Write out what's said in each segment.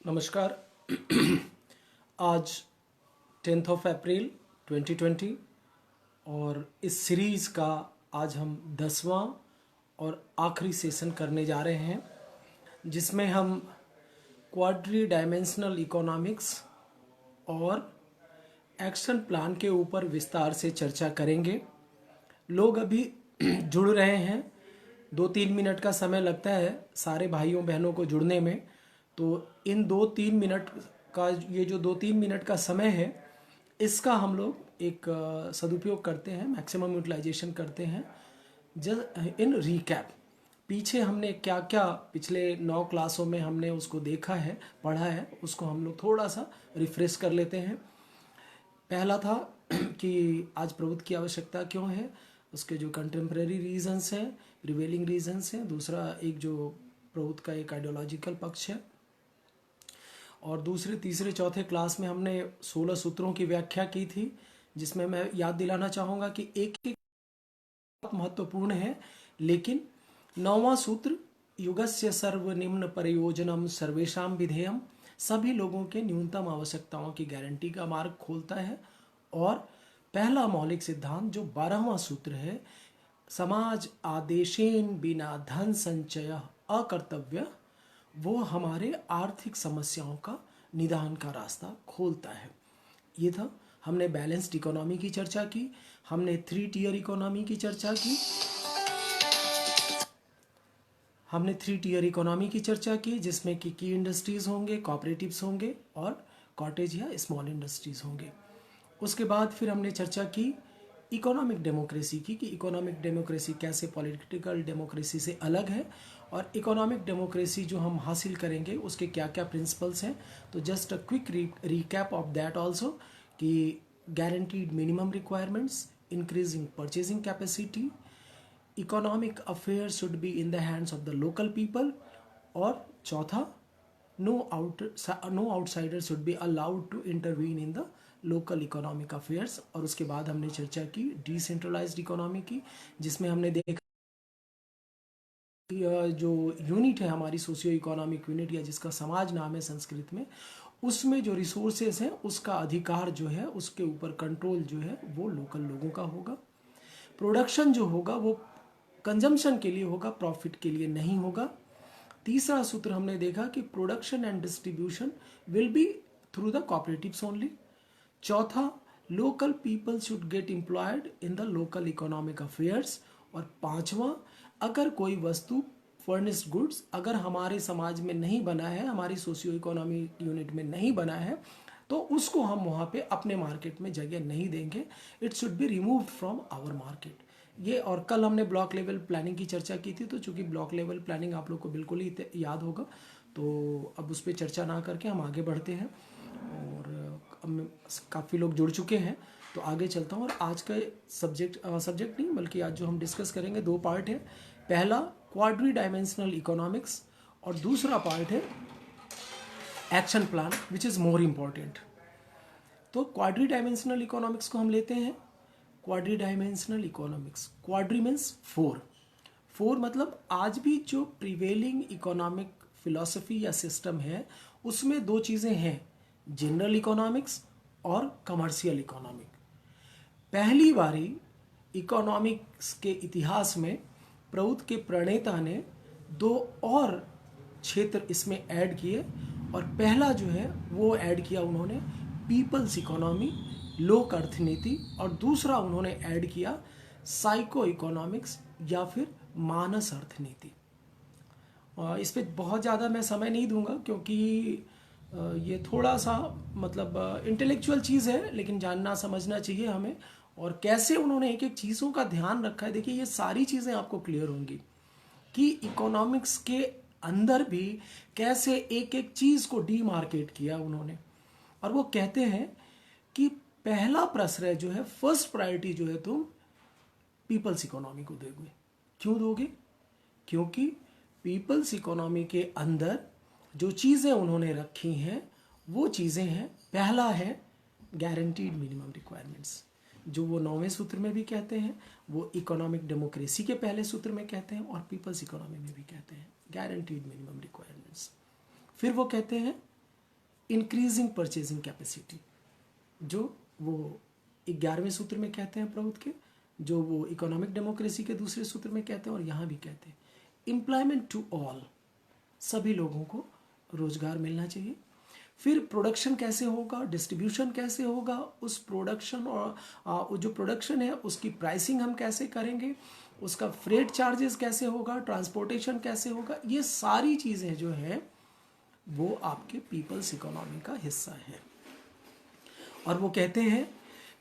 नमस्कार। आज 10 अप्रैल 2020 और इस सीरीज़ का आज हम 10वां और आखिरी सेशन करने जा रहे हैं, जिसमें हम क्वाड्री डायमेंशनल इकोनॉमिक्स और एक्शन प्लान के ऊपर विस्तार से चर्चा करेंगे। लोग अभी जुड़ रहे हैं, 2-3 मिनट का समय लगता है सारे भाइयों बहनों को जुड़ने में। तो इन 2-3 मिनट का ये जो 2-3 मिनट का समय है, इसका हम लोग एक सदुपयोग करते हैं, मैक्सिमम यूटिलाइजेशन करते हैं। जस्ट इन रीकैप, पीछे हमने क्या क्या पिछले 9 क्लासों में हमने उसको देखा है, पढ़ा है, उसको हम लोग थोड़ा सा रिफ्रेश कर लेते हैं। पहला था कि आज प्रभुत्व की आवश्यकता क्यों है, उसके जो कंटेम्प्रेरी रीजंस हैं, प्रिवेलिंग रीजंस हैं। दूसरा एक जो प्रभुत्व का एक आइडियोलॉजिकल पक्ष है। और दूसरे तीसरे चौथे क्लास में हमने 16 सूत्रों की व्याख्या की थी, जिसमें मैं याद दिलाना चाहूँगा कि एक एक महत्वपूर्ण है, लेकिन 9वां सूत्र युगस्य सर्वनिम्न प्रयोजनम सर्वेशाम विधेयम, सभी लोगों के न्यूनतम आवश्यकताओं की गारंटी का मार्ग खोलता है। और पहला मौलिक सिद्धांत जो 12वां सूत्र है, समाज आदेशेन बिना धन संचय अकर्तव्य, वो हमारे आर्थिक समस्याओं का निदान का रास्ता खोलता है। ये था, हमने बैलेंस्ड इकोनॉमी की चर्चा की, हमने 3 टियर इकोनॉमी की चर्चा की, जिसमें कि की इंडस्ट्रीज होंगे, कोऑपरेटिव्स होंगे और कॉटेज या स्मॉल इंडस्ट्रीज होंगे। उसके बाद फिर हमने चर्चा की इकोनॉमिक डेमोक्रेसी की, कि इकोनॉमिक डेमोक्रेसी कैसे पॉलिटिकल डेमोक्रेसी से अलग है, और इकोनॉमिक डेमोक्रेसी जो हम हासिल करेंगे उसके क्या क्या प्रिंसिपल्स हैं। तो just a quick recap of that also, कि guaranteed minimum requirements, increasing purchasing capacity, economic affair should be in the hands of the local people, और चौथा no outsider should be allowed to intervene in the local economic affairs. और उसके बाद हमने चर्चा की decentralised economy की, जिसमें हमने देखा जो यूनिट है हमारी सोशियो इकोनॉमिक यूनिट, या जिसका समाज नाम है संस्कृत में, उसमें जो रिसोर्सेज हैं उसका अधिकार जो है, उसके ऊपर कंट्रोल जो है वो लोकल लोगों का होगा। प्रोडक्शन जो होगा वो कंजम्पशन के लिए होगा, प्रॉफिट के लिए नहीं होगा। तीसरा सूत्र हमने देखा कि production and distribution will be through the cooperatives only. चौथा, local people should get employed in the local economic affairs. और पांचवा, अगर कोई वस्तु फर्निश्ड गुड्स अगर हमारे समाज में नहीं बना है, हमारी सोशियो इकोनॉमिक यूनिट में नहीं बना है, तो उसको हम वहाँ पे अपने मार्केट में जगह नहीं देंगे। It should be removed from our market. ये, और कल हमने ब्लॉक लेवल प्लानिंग की चर्चा की थी, तो चूंकि ब्लॉक लेवल प्लानिंग आप लोग को बिल्कुल ही याद होगा, तो अब उस पर चर्चा ना करके हम आगे बढ़ते हैं। और काफ़ी लोग जुड़ चुके हैं, तो आगे चलता हूँ। और आज का सब्जेक्ट नहीं, बल्कि आज जो हम डिस्कस करेंगे 2 पार्ट है। पहला क्वाड्री डायमेंशनल इकोनॉमिक्स, और दूसरा पार्ट है action plan, which is more important. तो क्वाड्री डायमेंशनल इकोनॉमिक्स को हम लेते हैं। Quadri dimensional economics, quadri means 4 मतलब आज भी जो प्रिवेलिंग इकोनॉमिक फिलॉसफी या सिस्टम है, उसमें 2 चीज़ें हैं, जनरल इकोनॉमिक्स और कमर्शियल इकोनॉमिक। पहली बारी इकोनॉमिक्स के इतिहास में प्रभुत्व के प्रणेता ने 2 और क्षेत्र इसमें ऐड किए, और पहला जो है वो ऐड किया उन्होंने पीपल्स इकोनॉमी, लोक अर्थनीति, और दूसरा उन्होंने ऐड किया साइको इकोनॉमिक्स या फिर मानस अर्थनीति। इस पर बहुत ज़्यादा मैं समय नहीं दूंगा, क्योंकि ये थोड़ा सा मतलब इंटेलेक्चुअल चीज़ है, लेकिन जानना समझना चाहिए हमें, और कैसे उन्होंने एक एक चीज़ों का ध्यान रखा है। देखिए, ये सारी चीज़ें आपको क्लियर होंगी कि इकोनॉमिक्स के अंदर भी कैसे एक एक चीज़ को डीमार्केट किया उन्होंने। और वो कहते हैं कि पहला प्रश्रय जो है, फर्स्ट प्रायोरिटी जो है, तुम पीपल्स इकोनॉमी को दोगे। क्यों दोगे? क्योंकि पीपल्स इकोनॉमी के अंदर जो चीज़ें उन्होंने रखी हैं वो चीज़ें हैं, पहला है गारंटीड मिनिमम रिक्वायरमेंट्स, जो वो 9वें सूत्र में भी कहते हैं, वो इकोनॉमिक डेमोक्रेसी के पहले सूत्र में कहते हैं, और पीपल्स इकोनॉमी में भी कहते हैं गारंटीड मिनिमम रिक्वायरमेंट्स। फिर वो कहते हैं इंक्रीजिंग परचेजिंग कैपेसिटी, जो वो 11वें सूत्र में कहते हैं प्रभुत्व के, जो वो इकोनॉमिक डेमोक्रेसी के दूसरे सूत्र में कहते हैं और यहाँ भी कहते हैं। एम्प्लॉयमेंट टू ऑल, सभी लोगों को रोजगार मिलना चाहिए। फिर प्रोडक्शन कैसे होगा, डिस्ट्रीब्यूशन कैसे होगा, उस प्रोडक्शन और जो प्रोडक्शन है उसकी प्राइसिंग हम कैसे करेंगे, उसका फ्रेट चार्जेस कैसे होगा, ट्रांसपोर्टेशन कैसे होगा, ये सारी चीज़ें जो है वो आपके पीपल्स इकोनॉमी का हिस्सा है। और वो कहते हैं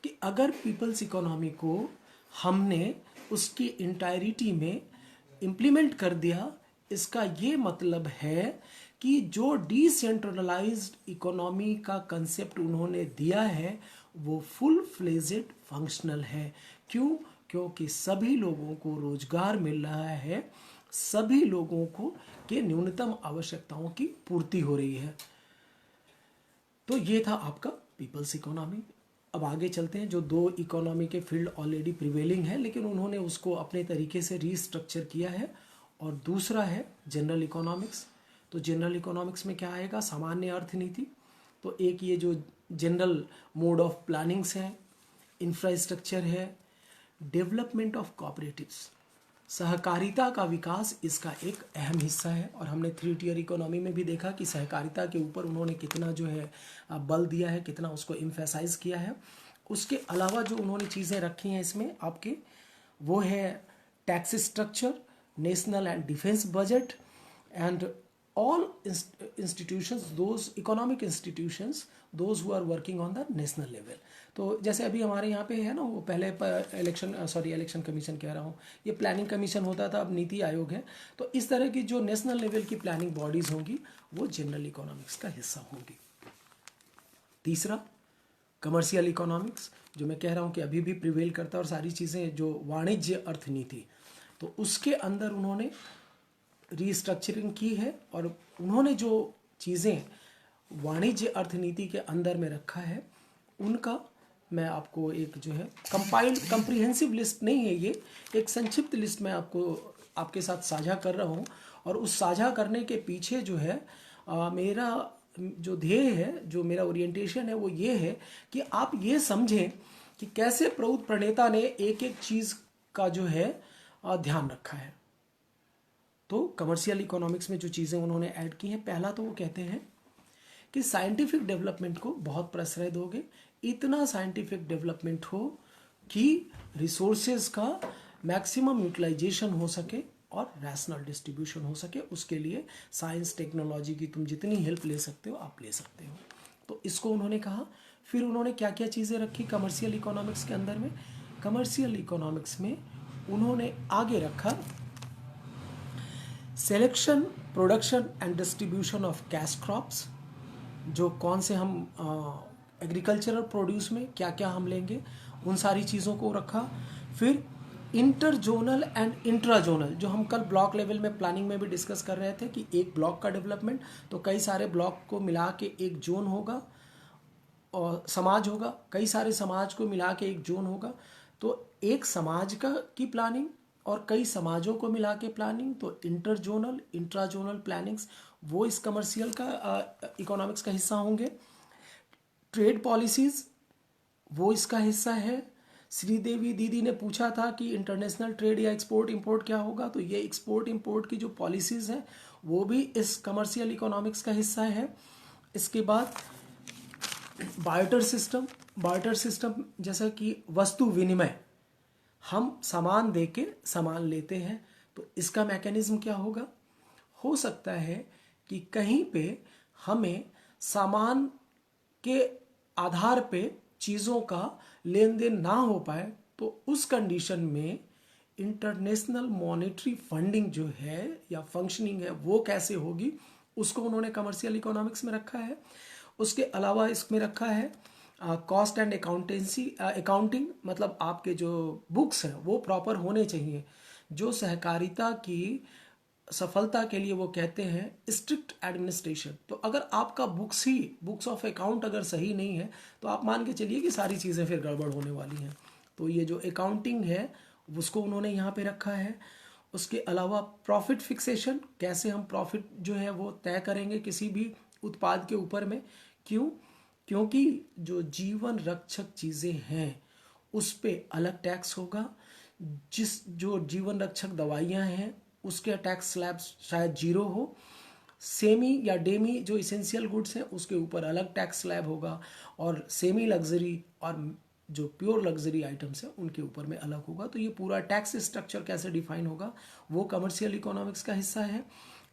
कि अगर पीपल्स इकोनॉमी को हमने उसकी इंटायरिटी में इम्प्लीमेंट कर दिया, इसका ये मतलब है कि जो डिसेंट्रलाइज्ड इकोनॉमी का कंसेप्ट उन्होंने दिया है वो फुल फ्लेजेड फंक्शनल है। क्यों? क्योंकि सभी लोगों को रोजगार मिल रहा है, सभी लोगों को के न्यूनतम आवश्यकताओं की पूर्ति हो रही है। तो ये था आपका पीपल्स इकोनॉमी। अब आगे चलते हैं। जो दो इकोनॉमी के फील्ड ऑलरेडी प्रिवेलिंग है, लेकिन उन्होंने उसको अपने तरीके से रीस्ट्रक्चर किया है, और दूसरा है जनरल इकोनॉमिक्स। तो जनरल इकोनॉमिक्स में क्या आएगा? सामान्य अर्थनीति। तो एक ये जो जनरल मोड ऑफ प्लानिंग्स है, इंफ्रास्ट्रक्चर है, डेवलपमेंट ऑफ कोऑपरेटिव्स, सहकारिता का विकास इसका एक अहम हिस्सा है। और हमने 3 टियर इकोनॉमी में भी देखा कि सहकारिता के ऊपर उन्होंने कितना जो है बल दिया है, कितना उसको एम्फेसाइज किया है। उसके अलावा जो उन्होंने चीज़ें रखी हैं इसमें आपके, वो है tax structure, national and defence budget, and all institutions, those economic institutions, those who are working on the national level। तो जैसे अभी हमारे यहाँ पे है ना, वो पहले इलेक्शन कमीशन कह रहा हूँ, ये प्लानिंग कमीशन होता था, अब नीति आयोग है। तो इस तरह की जो नेशनल लेवल की प्लानिंग बॉडीज होंगी वो जनरल इकोनॉमिक्स का हिस्सा होंगी। तीसरा कमर्शियल इकोनॉमिक्स, जो मैं कह रहा हूँ कि अभी भी प्रिवेल करता है, और सारी चीज़ें जो वाणिज्य अर्थनीति, तो उसके अंदर उन्होंने रीस्ट्रक्चरिंग की है, और उन्होंने जो चीज़ें वाणिज्य अर्थनीति के अंदर में रखा है उनका मैं आपको एक जो है कंपाइल्ड कम्प्रिहेंसिव लिस्ट नहीं है, ये एक संक्षिप्त लिस्ट मैं आपके साथ साझा कर रहा हूँ। और उस साझा करने के पीछे जो है मेरा जो ध्येय है, जो मेरा ओरिएंटेशन है, वो ये है कि आप ये समझें कि कैसे प्रबुद्ध प्रणेता ने एक एक चीज़ का जो है ध्यान रखा है। तो कमर्शियल इकोनॉमिक्स में जो चीज़ें उन्होंने ऐड की हैं, पहला तो वो कहते हैं कि साइंटिफिक डेवलपमेंट को बहुत प्रश्रय दोगे, इतना साइंटिफिक डेवलपमेंट हो कि रिसोर्सेज का मैक्सिमम यूटिलाइजेशन हो सके और रैशनल डिस्ट्रीब्यूशन हो सके। उसके लिए साइंस टेक्नोलॉजी की तुम जितनी हेल्प ले सकते हो आप ले सकते हो। तो इसको उन्होंने कहा। फिर उन्होंने क्या क्या चीज़ें रखी कमर्शियल इकोनॉमिक्स के अंदर में? कमर्शियल इकोनॉमिक्स में उन्होंने आगे रखा selection, production and distribution of cash crops, जो कौन से हम एग्रीकल्चरल प्रोड्यूस में क्या क्या हम लेंगे, उन सारी चीज़ों को रखा। फिर इंटरजोनल एंड इंट्राजोनल, जो हम कल ब्लॉक लेवल में प्लानिंग में भी डिस्कस कर रहे थे कि एक ब्लॉक का डेवलपमेंट, तो कई सारे ब्लॉक को मिला के एक जोन होगा और समाज होगा, कई सारे समाज को मिला के एक जोन होगा। तो एक समाज का की प्लानिंग और कई समाजों को मिला के प्लानिंग, तो इंटरजोनल इंट्राजोनल प्लानिंग्स वो इस कमर्शियल का इकोनॉमिक्स का हिस्सा होंगे। ट्रेड पॉलिसीज वो इसका हिस्सा है। श्रीदेवी दीदी ने पूछा था कि इंटरनेशनल ट्रेड या एक्सपोर्ट इंपोर्ट क्या होगा, तो ये एक्सपोर्ट इंपोर्ट की जो पॉलिसीज़ हैं वो भी इस कमर्शियल इकोनॉमिक्स का हिस्सा है। इसके बाद बार्टर सिस्टम जैसा कि वस्तु विनिमय, हम सामान दे के सामान लेते हैं, तो इसका मैकेनिज्म क्या होगा? हो सकता है कि कहीं पे हमें सामान के आधार पे चीज़ों का लेन देन ना हो पाए, तो उस कंडीशन में इंटरनेशनल मॉनेटरी फंडिंग जो है या फंक्शनिंग है वो कैसे होगी, उसको उन्होंने कमर्शियल इकोनॉमिक्स में रखा है। उसके अलावा इसमें रखा है कॉस्ट एंड अकाउंटिंग, मतलब आपके जो बुक्स हैं वो प्रॉपर होने चाहिए। जो सहकारिता की सफलता के लिए वो कहते हैं स्ट्रिक्ट एडमिनिस्ट्रेशन। तो अगर आपका बुक्स ऑफ अकाउंट अगर सही नहीं है, तो आप मान के चलिए कि सारी चीज़ें फिर गड़बड़ होने वाली हैं। तो ये जो अकाउंटिंग है उसको उन्होंने यहाँ पे रखा है। उसके अलावा प्रॉफिट फिक्सेशन, कैसे हम प्रॉफिट जो है वो तय करेंगे किसी भी उत्पाद के ऊपर में, क्यों? क्योंकि जो जीवन रक्षक चीज़ें हैं उस पे अलग टैक्स होगा, जो जीवन रक्षक दवाइयाँ हैं उसके टैक्स स्लैब शायद जीरो हो, सेमी या डेमी जो इसेंशियल गुड्स हैं उसके ऊपर अलग टैक्स स्लैब होगा, और सेमी लग्जरी और जो प्योर लग्जरी आइटम्स हैं उनके ऊपर में अलग होगा। तो ये पूरा टैक्स स्ट्रक्चर कैसे डिफाइन होगा वो कमर्शियल इकोनॉमिक्स का हिस्सा है।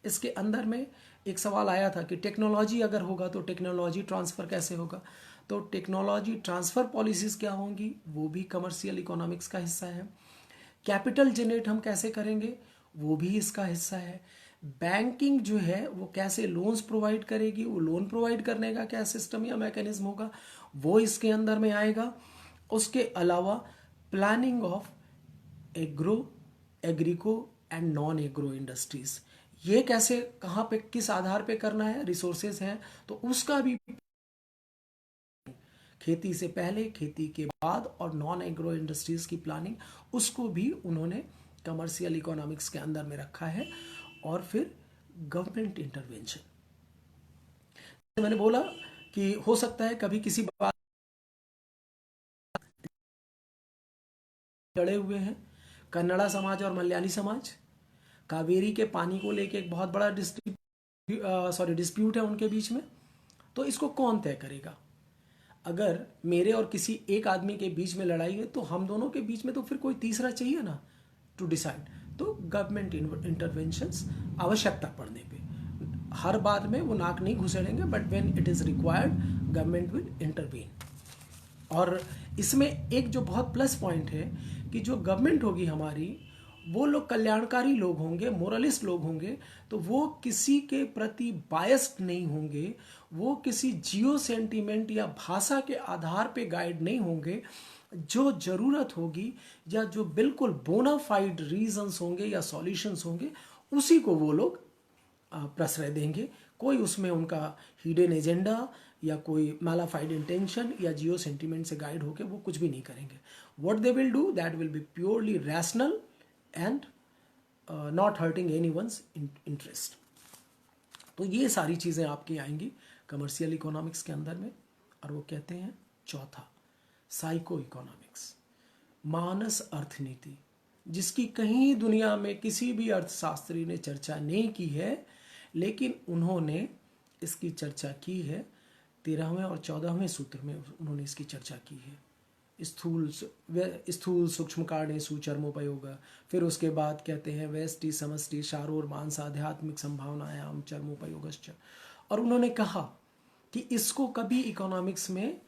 इसके अंदर में एक सवाल आया था कि टेक्नोलॉजी अगर होगा तो टेक्नोलॉजी ट्रांसफ़र कैसे होगा, तो टेक्नोलॉजी ट्रांसफ़र पॉलिसीज़ क्या होंगी वो भी कमर्शियल इकोनॉमिक्स का हिस्सा है। कैपिटल जनरेट हम कैसे करेंगे वो भी इसका हिस्सा है। बैंकिंग जो है वो कैसे लोन्स प्रोवाइड करेगी, वो लोन प्रोवाइड करने का क्या सिस्टम या मैकेनिज्म होगा वो इसके अंदर में आएगा। उसके अलावा planning of agro, Agrico and non agro industries, ये कैसे कहाँ पे किस आधार पे करना है, रिसोर्सेज हैं तो उसका भी, खेती से पहले, खेती के बाद और नॉन एग्रो इंडस्ट्रीज की प्लानिंग, उसको भी उन्होंने कमर्शियल इकोनॉमिक्स के अंदर में रखा है। और फिर गवर्नमेंट इंटरवेंशन, मैंने बोला कि हो सकता है कभी किसी बात लड़े हुए हैं, कन्नड़ा समाज और मलयाली समाज, कावेरी के पानी को लेके एक बहुत बड़ा डिस्प्यूट है उनके बीच में। तो इसको कौन तय करेगा? अगर मेरे और किसी एक आदमी के बीच में लड़ाई है तो हम दोनों के बीच में तो फिर कोई तीसरा चाहिए ना टू डिसाइड। तो गवर्नमेंट इंटरवेंशंस आवश्यकता पड़ने पे, हर बात में वो नाक नहीं घुसेड़ेंगे, but when it is required government will intervene. और इसमें एक जो बहुत प्लस पॉइंट है कि जो गवर्नमेंट होगी हमारी, वो लोग कल्याणकारी लोग होंगे, मोरलिस्ट लोग होंगे, तो वो किसी के प्रति बायस्ड नहीं होंगे, वो किसी जियो सेंटीमेंट या भाषा के आधार पे गाइड नहीं होंगे। जो ज़रूरत होगी या जो बिल्कुल बोनाफाइड रीजंस होंगे या सॉल्यूशंस होंगे उसी को वो लोग प्रश्रय देंगे। कोई उसमें उनका हिडन एजेंडा या कोई मैलाफाइड इंटेंशन या जियो सेंटीमेंट से गाइड होकर वो कुछ भी नहीं करेंगे। What they will do that will be purely rational and not hurting anyone's interest. तो ये सारी चीज़ें आपकी आएंगी कमर्शियल इकोनॉमिक्स के अंदर में। और वो कहते हैं चौथा, साइको इकोनॉमिक्स, मानस अर्थनीति, जिसकी कहीं दुनिया में किसी भी अर्थशास्त्री ने चर्चा नहीं की है, लेकिन उन्होंने इसकी चर्चा की है। 13वें और 14वें सूत्र में उन्होंने इसकी चर्चा की है। स्थूल सूक्ष्म कारणेषु चर्मोपयोग, फिर उसके बाद कहते हैं व्यष्टि समष्टि शारोर मांस आध्यात्मिक संभावनायाम चर्मोपयोगश्च। और उन्होंने कहा कि इसको कभी इकोनॉमिक्स में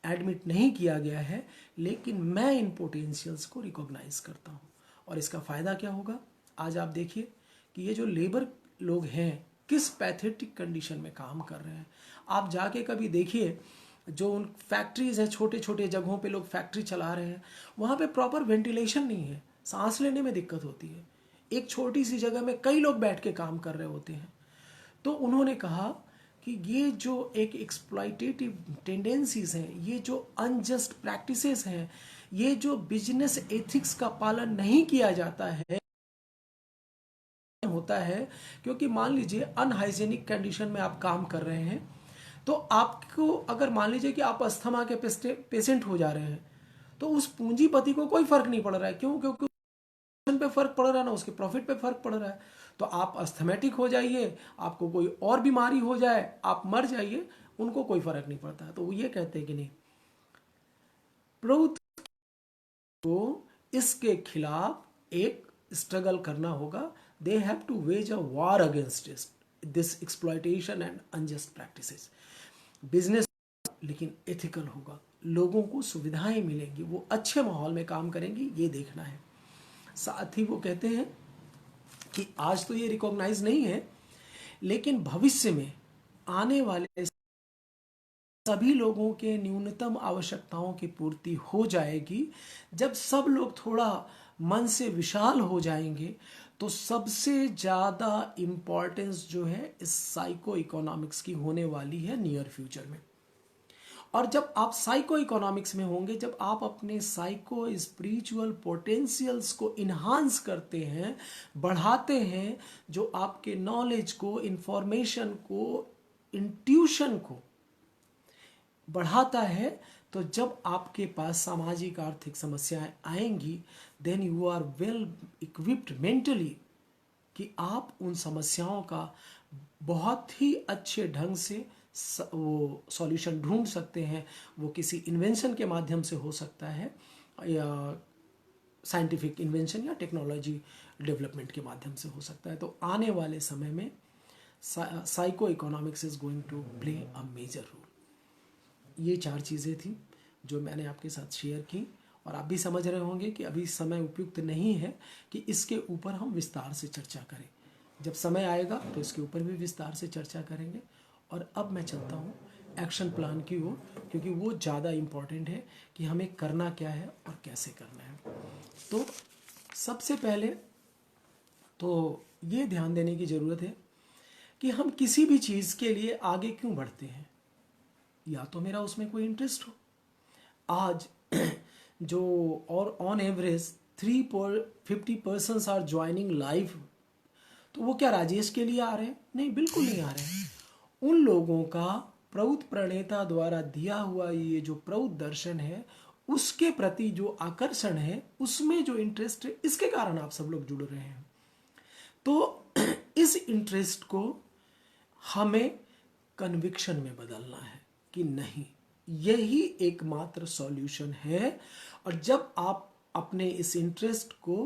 एडमिट नहीं किया गया है, लेकिन मैं इन पोटेंशियल्स को रिकॉग्नाइज करता हूँ। और इसका फ़ायदा क्या होगा? आज आप देखिए कि ये जो लेबर लोग हैं किस पैथेटिक कंडीशन में काम कर रहे हैं। आप जाके कभी देखिए, जो उन फैक्ट्रीज हैं, छोटे छोटे जगहों पे लोग फैक्ट्री चला रहे हैं, वहाँ पे प्रॉपर वेंटिलेशन नहीं है, सांस लेने में दिक्कत होती है। एक छोटी सी जगह में कई लोग बैठ के काम कर रहे होते हैं। तो उन्होंने कहा कि ये जो एक एक्सप्लॉइटेटिव टेंडेंसीज हैं, ये जो अनजस्ट प्रैक्टिसेस हैं, ये जो बिजनेस एथिक्स का पालन नहीं किया जाता है होता है, क्योंकि मान लीजिए अनहाइजेनिक कंडीशन में आप काम कर रहे हैं, तो आपको अगर मान लीजिए कि आप अस्थमा के पेशेंट हो जा रहे हैं, तो उस पूंजीपति को कोई फर्क नहीं पड़ रहा है। क्यों? क्योंकि पे फर्क पड़ रहा है ना, उसके प्रॉफिट पे फर्क पड़ रहा है। तो आप अस्थमेटिक हो जाइए, आपको कोई और बीमारी हो जाए, आप मर जाइए, उनको कोई फर्क नहीं पड़ता। तो वो ये कहते हैं कि नहीं, प्रभुत्व को इसके खिलाफ एक स्ट्रगल करना होगा। They have to wage a war against this exploitation and unjust practices. Business लेकिन एथिकल होगा, लोगों को सुविधाएं मिलेंगी, वो अच्छे माहौल में काम करेंगी, ये देखना है। साथ ही वो कहते हैं कि आज तो ये रिकॉग्नाइज नहीं है, लेकिन भविष्य में आने वाले सभी लोगों के न्यूनतम आवश्यकताओं की पूर्ति हो जाएगी। जब सब लोग थोड़ा मन से विशाल हो जाएंगे, तो सबसे ज़्यादा इम्पॉर्टेंस जो है इस साइको इकोनॉमिक्स की होने वाली है नियर फ्यूचर में। और जब आप साइको इकोनॉमिक्स में होंगे, जब आप अपने साइको स्पिरिचुअल पोटेंशियल्स को इन्हांस करते हैं, बढ़ाते हैं, जो आपके नॉलेज को, इंफॉर्मेशन को, इंट्यूशन को बढ़ाता है। तो जब आपके पास सामाजिक आर्थिक समस्याएं आएंगी, then you are well equipped mentally कि आप उन समस्याओं का बहुत ही अच्छे ढंग से वो सॉल्यूशन ढूंढ सकते हैं। वो किसी इन्वेंशन के माध्यम से हो सकता है, या साइंटिफिक इन्वेंशन या टेक्नोलॉजी डेवलपमेंट के माध्यम से हो सकता है। तो आने वाले समय में psycho economics is going to play a major role. ये 4 चीज़ें थी जो मैंने आपके साथ शेयर की, और आप भी समझ रहे होंगे कि अभी समय उपयुक्त नहीं है कि इसके ऊपर हम विस्तार से चर्चा करें। जब समय आएगा तो इसके ऊपर भी विस्तार से चर्चा करेंगे। और अब मैं चलता हूँ एक्शन प्लान की ओर, क्योंकि वो ज़्यादा इम्पॉर्टेंट है कि हमें करना क्या है और कैसे करना है। तो सबसे पहले तो ये ध्यान देने की ज़रूरत है कि हम किसी भी चीज़ के लिए आगे क्यों बढ़ते हैं। या तो मेरा उसमें कोई इंटरेस्ट हो। आज जो और on average 350 are joining live, तो वो क्या राजेश के लिए आ रहे हैं? नहीं, बिल्कुल नहीं आ रहे हैं। उन लोगों का प्रौत प्रणेता द्वारा दिया हुआ ये जो प्रौत दर्शन है, उसके प्रति जो आकर्षण है, उसमें जो इंटरेस्ट है, इसके कारण आप सब लोग जुड़ रहे हैं। तो इस इंटरेस्ट को हमें कन्विक्शन में बदलना है कि नहीं, यही एकमात्र सॉल्यूशन है। और जब आप अपने इस इंटरेस्ट को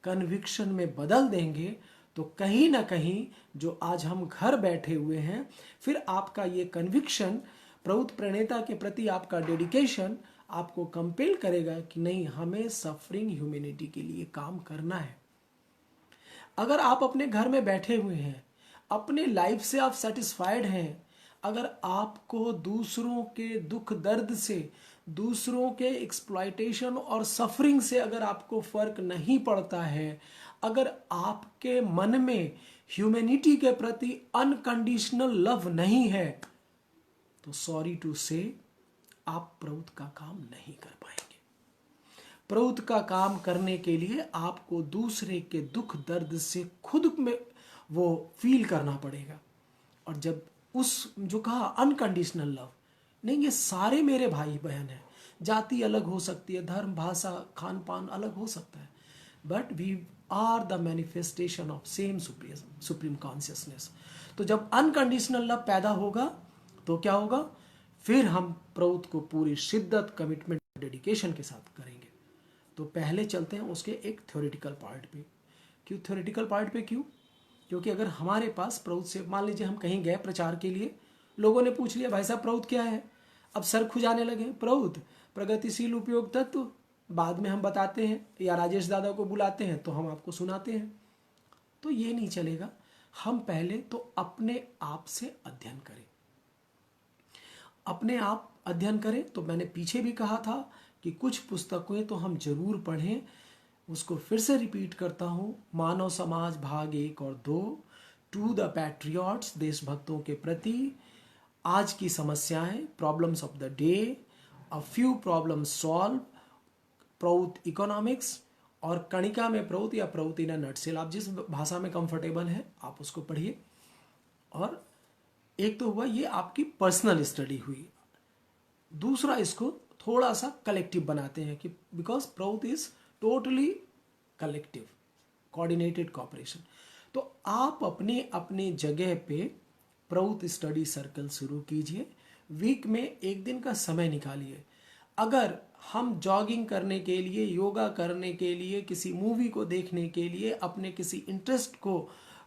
कन्विक्शन में बदल देंगे, तो कहीं ना कहीं जो आज हम घर बैठे हुए हैं, फिर आपका ये कन्विक्शन, प्रभुत प्रणेता के प्रति आपका डेडिकेशन आपको कंपेल करेगा कि नहीं, हमें सफरिंग ह्यूमैनिटी के लिए काम करना है। अगर आप अपने घर में बैठे हुए हैं, अपने लाइफ से आप सेटिस्फाइड हैं, अगर आपको दूसरों के दुख दर्द से, दूसरों के एक्सप्लॉयटेशन और सफरिंग से अगर आपको फर्क नहीं पड़ता है, अगर आपके मन में ह्यूमैनिटी के प्रति अनकंडीशनल लव नहीं है, तो सॉरी टू से आप प्रभुत का काम नहीं कर पाएंगे। प्रभुत का काम करने के लिए आपको दूसरे के दुख दर्द से खुद में वो फील करना पड़ेगा। और जब उस जो कहा अनकंडीशनल लव, नहीं, ये सारे मेरे भाई बहन हैं। जाति अलग हो सकती है, धर्म, भाषा, खान पान अलग हो सकता है, but we are the manifestation of same supreme consciousness. तो जब अनकंडीशनल लव पैदा होगा तो क्या होगा? फिर हम प्रभुत को पूरी शिद्दत, कमिटमेंट, डेडिकेशन के साथ करेंगे। तो पहले चलते हैं उसके एक थ्योरेटिकल पार्ट पे। क्यों थ्योरेटिकल पार्ट पे? क्यों? क्योंकि अगर हमारे पास प्रौत से, मान लीजिए हम कहीं गए प्रचार के लिए, लोगों ने पूछ लिया भाई साहब प्रौत क्या है, अब सर खुजाने लगे, प्रौत प्रगतिशील उपयोग तत्व, बाद में हम बताते हैं, या राजेश दादा को बुलाते हैं तो हम आपको सुनाते हैं। तो ये नहीं चलेगा। हम पहले तो अपने आप से अध्ययन करें, अपने आप अध्ययन करें। तो मैंने पीछे भी कहा था कि कुछ पुस्तकें तो हम जरूर पढ़ें। उसको फिर से रिपीट करता हूँ, मानव समाज भाग 1 और 2, टू द पैट्रियट्स, देशभक्तों के प्रति, आज की समस्याएं, problems of the day, a few problem solve, PROUT economics, और कणिका में प्रौत या प्रौत इन अ नटसेल। आप जिस भाषा में कंफर्टेबल है आप उसको पढ़िए। और एक तो हुआ ये आपकी पर्सनल स्टडी हुई, दूसरा इसको थोड़ा सा कलेक्टिव बनाते हैं कि because PROUT is totally collective, coordinated cooperation. तो आप अपने अपने जगह पे प्रौत स्टडी सर्कल शुरू कीजिए। वीक में एक दिन का समय निकालिए। अगर हम जॉगिंग करने के लिए, योगा करने के लिए, किसी मूवी को देखने के लिए, अपने किसी इंटरेस्ट को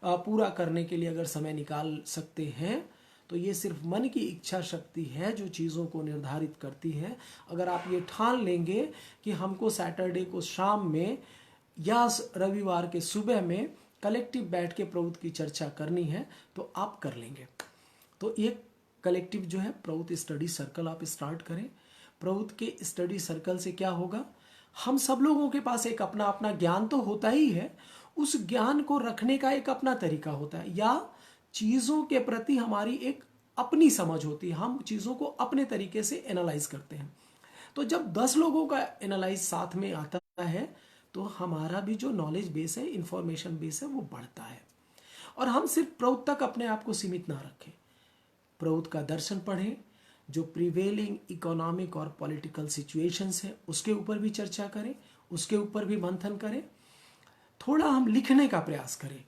पूरा करने के लिए अगर समय निकाल सकते हैं, तो ये सिर्फ मन की इच्छा शक्ति है जो चीज़ों को निर्धारित करती है। अगर आप ये ठान लेंगे कि हमको सैटरडे को शाम में या रविवार के सुबह में कलेक्टिव बैठ के प्रभुत की चर्चा करनी है, तो आप कर लेंगे। तो एक कलेक्टिव जो है प्रभुत स्टडी सर्कल आप स्टार्ट करें। प्रभुत के स्टडी सर्कल से क्या होगा? हम सब लोगों के पास एक अपना अपना ज्ञान तो होता ही है, उस ज्ञान को रखने का एक अपना तरीका होता है, या चीज़ों के प्रति हमारी एक अपनी समझ होती है, हम चीज़ों को अपने तरीके से एनालाइज करते हैं। तो जब 10 लोगों का एनालाइज साथ में आता है, तो हमारा भी जो नॉलेज बेस है, इंफॉर्मेशन बेस है, वो बढ़ता है। और हम सिर्फ प्रौत तक अपने आप को सीमित ना रखें, प्रौत का दर्शन पढ़ें, जो प्रिवेलिंग इकोनॉमिक और पॉलिटिकल सिचुएशंस है उसके ऊपर भी चर्चा करें, उसके ऊपर भी मंथन करें। थोड़ा हम लिखने का प्रयास करें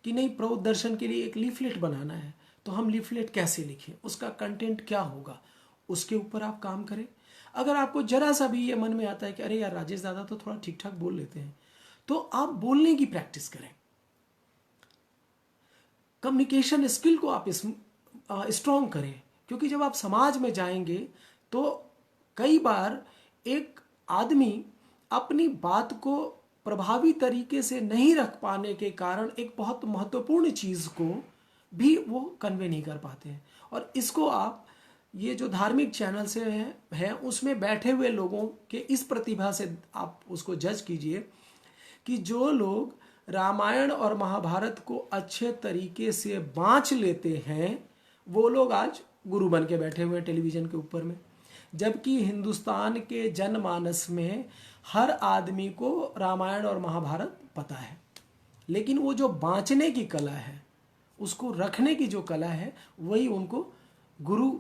कि नहीं, प्रौद्ध दर्शन के लिए एक लीफलेट बनाना है तो हम लीफलेट कैसे लिखें, उसका कंटेंट क्या होगा, उसके ऊपर आप काम करें। अगर आपको जरा सा भी ये मन में आता है कि अरे यार राजेश दादा तो थोड़ा ठीक ठाक बोल लेते हैं, तो आप बोलने की प्रैक्टिस करें। कम्युनिकेशन स्किल को आप स्ट्रॉन्ग करें, क्योंकि जब आप समाज में जाएंगे तो कई बार एक आदमी अपनी बात को प्रभावी तरीके से नहीं रख पाने के कारण एक बहुत महत्वपूर्ण चीज़ को भी वो कन्वे नहीं कर पाते हैं। और इसको आप ये जो धार्मिक चैनल से है उसमें बैठे हुए लोगों के इस प्रतिभा से आप उसको जज कीजिए कि जो लोग रामायण और महाभारत को अच्छे तरीके से बाँच लेते हैं वो लोग आज गुरु बन के बैठे हुए हैं टेलीविज़न के ऊपर में। जबकि हिंदुस्तान के जनमानस में हर आदमी को रामायण और महाभारत पता है, लेकिन वो जो बाँचने की कला है, उसको रखने की जो कला है, वही उनको गुरु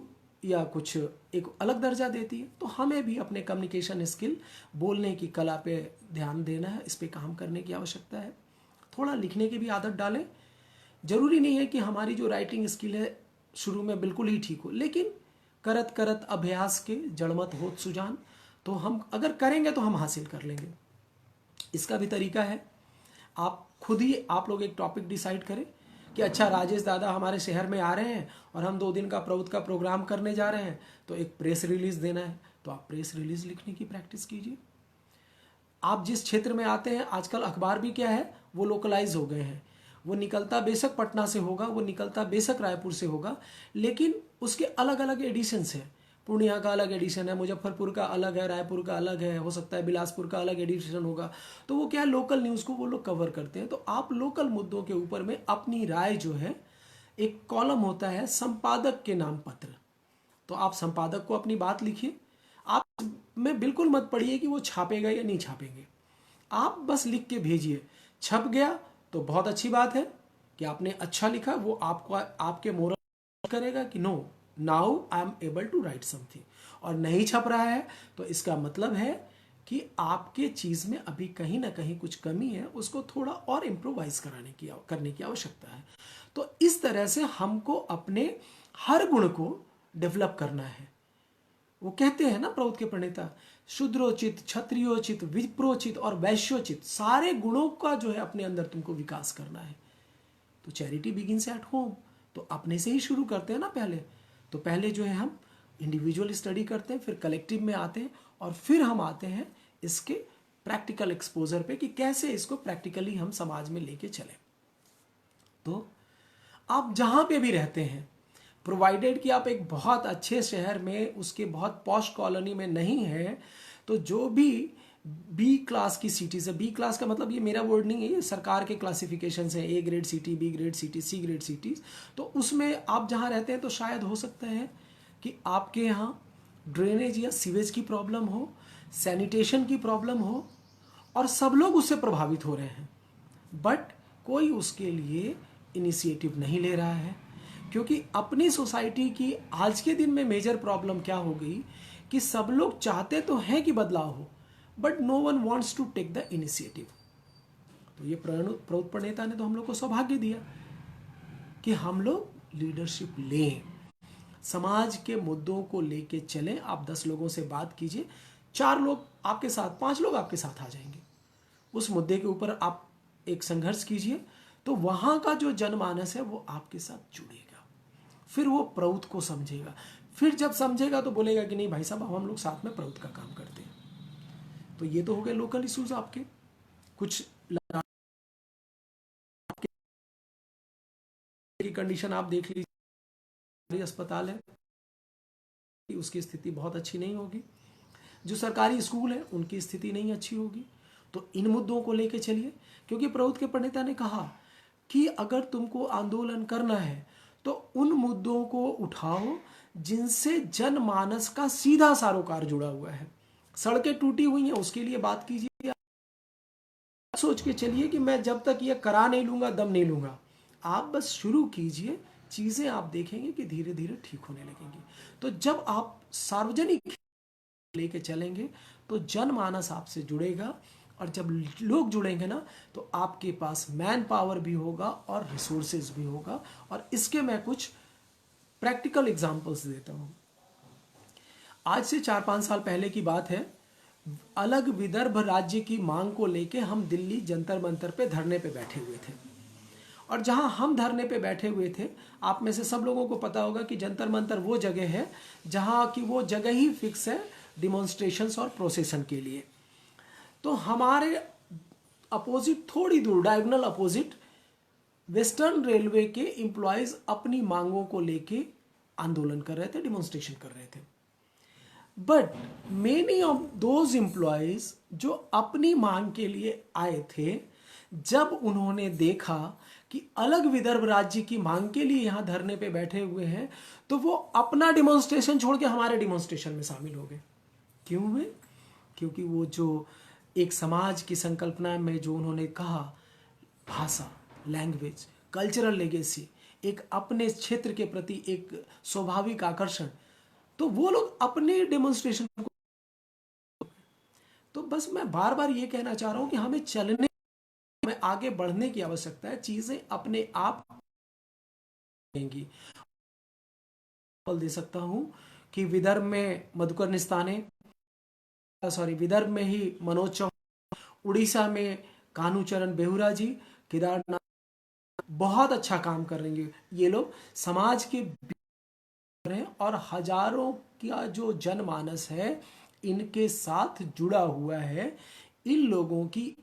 या कुछ एक अलग दर्जा देती है। तो हमें भी अपने कम्युनिकेशन स्किल, बोलने की कला पे ध्यान देना है, इस पे काम करने की आवश्यकता है। थोड़ा लिखने की भी आदत डालें। जरूरी नहीं है कि हमारी जो राइटिंग स्किल है शुरू में बिल्कुल ही ठीक हो, लेकिन करत करत अभ्यास के जड़मत होत सुजान, तो हम अगर करेंगे तो हम हासिल कर लेंगे। इसका भी तरीका है, आप खुद ही आप लोग एक टॉपिक डिसाइड करें कि अच्छा राजेश दादा हमारे शहर में आ रहे हैं और हम 2 दिन का प्रौद्ध का प्रोग्राम करने जा रहे हैं, तो एक प्रेस रिलीज देना है, तो आप प्रेस रिलीज लिखने की प्रैक्टिस कीजिए। आप जिस क्षेत्र में आते हैं, आजकल अखबार भी क्या है वो लोकलाइज हो गए हैं। वो निकलता बेशक पटना से होगा, वो निकलता बेशक रायपुर से होगा, लेकिन उसके अलग अलग एडिशंस हैं। पूर्णिया का अलग एडिशन है, मुजफ्फरपुर का अलग है, रायपुर का अलग है, हो सकता है बिलासपुर का अलग एडिशन होगा। तो वो क्या है, लोकल न्यूज़ को वो लोग कवर करते हैं। तो आप लोकल मुद्दों के ऊपर में अपनी राय जो है, एक कॉलम होता है संपादक के नाम पत्र, तो आप संपादक को अपनी बात लिखिए। आप में बिल्कुल मत पड़िए कि वो छापेगा या नहीं छापेंगे, आप बस लिख के भेजिए। छप गया तो बहुत अच्छी बात है कि आपने अच्छा लिखा, वो आपको आपके मोरल करेगा कि no now I am able to write something. और नहीं छप रहा है तो इसका मतलब है कि आपके चीज़ में अभी कहीं ना कहीं कुछ कमी है, उसको थोड़ा और इम्प्रोवाइज करने की आवश्यकता है। तो इस तरह से हमको अपने हर गुण को डेवलप करना है। वो कहते हैं ना प्रौद्ध के प्रणेता, शूद्रोचित, क्षत्रियोचित, विप्रोचित और वैश्योचित, सारे गुणों का जो है अपने अंदर तुमको विकास करना है। तो चैरिटी बिगिंस एट होम, तो अपने से ही शुरू करते हैं ना पहले। तो पहले जो है हम इंडिविजुअल स्टडी करते हैं, फिर कलेक्टिव में आते हैं, और फिर हम आते हैं इसके प्रैक्टिकल एक्सपोजर पे कि कैसे इसको प्रैक्टिकली हम समाज में लेके चलें। तो आप जहाँ पे भी रहते हैं, प्रोवाइडेड कि आप एक बहुत अच्छे शहर में, उसके बहुत पॉश कॉलोनी में नहीं है, तो जो भी बी क्लास की सिटीज है, बी क्लास का मतलब ये मेरा वर्ड नहीं है, ये सरकार के क्लासिफिकेशन है, A grade city, B grade city, C grade cities. तो उसमें आप जहाँ रहते हैं तो शायद हो सकता है कि आपके यहाँ ड्रेनेज या सीवेज की प्रॉब्लम हो, सैनिटेशन की प्रॉब्लम हो, और सब लोग उससे प्रभावित हो रहे हैं, बट कोई उसके लिए इनिशिएटिव नहीं ले रहा है। क्योंकि अपनी सोसाइटी की आज के दिन में मेजर प्रॉब्लम क्या हो गई कि सब लोग चाहते तो हैं कि बदलाव हो, but no one wants to take the initiative. तो ये प्रौद्ध प्रणेता ने तो हम लोग को सौभाग्य दिया कि हम लोग लीडरशिप लें, समाज के मुद्दों को लेके चलें। आप 10 लोगों से बात कीजिए, 4 लोग आपके साथ, 5 लोग आपके साथ आ जाएंगे। उस मुद्दे के ऊपर आप एक संघर्ष कीजिए, तो वहां का जो जनमानस है वो आपके साथ जुड़ेगा, फिर वो प्रौद्ध को समझेगा। फिर जब समझेगा तो बोलेगा कि नहीं भाई साहब, हम लोग साथ में प्रौद्ध का काम करते हैं। तो ये तो हो गए लोकल इश्यूज आपके। कुछ की कंडीशन आप देख लीजिए, अस्पताल है उसकी स्थिति बहुत अच्छी नहीं होगी, जो सरकारी स्कूल है उनकी स्थिति नहीं अच्छी होगी। तो इन मुद्दों को लेके चलिए, क्योंकि प्रौद्ध के प्रणेता ने कहा कि अगर तुमको आंदोलन करना है तो उन मुद्दों को उठाओ जिनसे जनमानस का सीधा सरोकार जुड़ा हुआ है। सड़कें टूटी हुई हैं, उसके लिए बात कीजिए। सोच के चलिए कि मैं जब तक ये करा नहीं लूंगा दम नहीं लूंगा। आप बस शुरू कीजिए, चीज़ें आप देखेंगे कि धीरे धीरे ठीक होने लगेंगी। तो जब आप सार्वजनिक लेके चलेंगे तो जनमानस आपसे जुड़ेगा, और जब लोग जुड़ेंगे ना तो आपके पास मैन पावर भी होगा और रिसोर्सेज भी होगा। और इसके मैं कुछ प्रैक्टिकल एग्जांपल्स देता हूँ। आज से 4-5 साल पहले की बात है, अलग विदर्भ राज्य की मांग को लेके हम दिल्ली जंतर मंतर पे धरने पे बैठे हुए थे। और जहां हम धरने पे बैठे हुए थे, आप में से सब लोगों को पता होगा कि जंतर मंतर वो जगह है जहां की वो जगह ही फिक्स है डिमॉन्स्ट्रेशंस और प्रोसेशन के लिए। तो हमारे अपोजिट, थोड़ी दूर डायगोनल अपोजिट, वेस्टर्न रेलवे के एम्प्लॉयज अपनी मांगों को लेके आंदोलन कर रहे थे, डिमॉन्स्ट्रेशन कर रहे थे। But many of those employees जो अपनी मांग के लिए आए थे, जब उन्होंने देखा कि अलग विदर्भ राज्य की मांग के लिए यहां धरने पे बैठे हुए हैं, तो वो अपना डिमॉन्स्ट्रेशन छोड़ के हमारे डिमॉन्स्ट्रेशन में शामिल हो गए। क्यों हुए? क्योंकि वो जो एक समाज की संकल्पना में जो उन्होंने कहा, भाषा, लैंग्वेज, कल्चरल लेगेसी, एक अपने क्षेत्र के प्रति एक स्वाभाविक आकर्षण, तो वो लोग अपने डेमोन्स्ट्रेशन को। तो बस मैं बार बार ये कहना चाह रहा हूं कि हमें चलने में आगे बढ़ने की आवश्यकता है। चीजें अपने आप होंगी। दे सकता हूं कि विदर्भ में मधुकर निस्ताने, विदर्भ में ही मनोज चौहान, उड़ीसा में कान्हूचरण बेहुरा जी, केदारनाथ, बहुत अच्छा काम कर रहे हैं ये लोग, समाज के रहे हैं और हजारों का जो जनमानस है इनके साथ जुड़ा हुआ है। इन लोगों की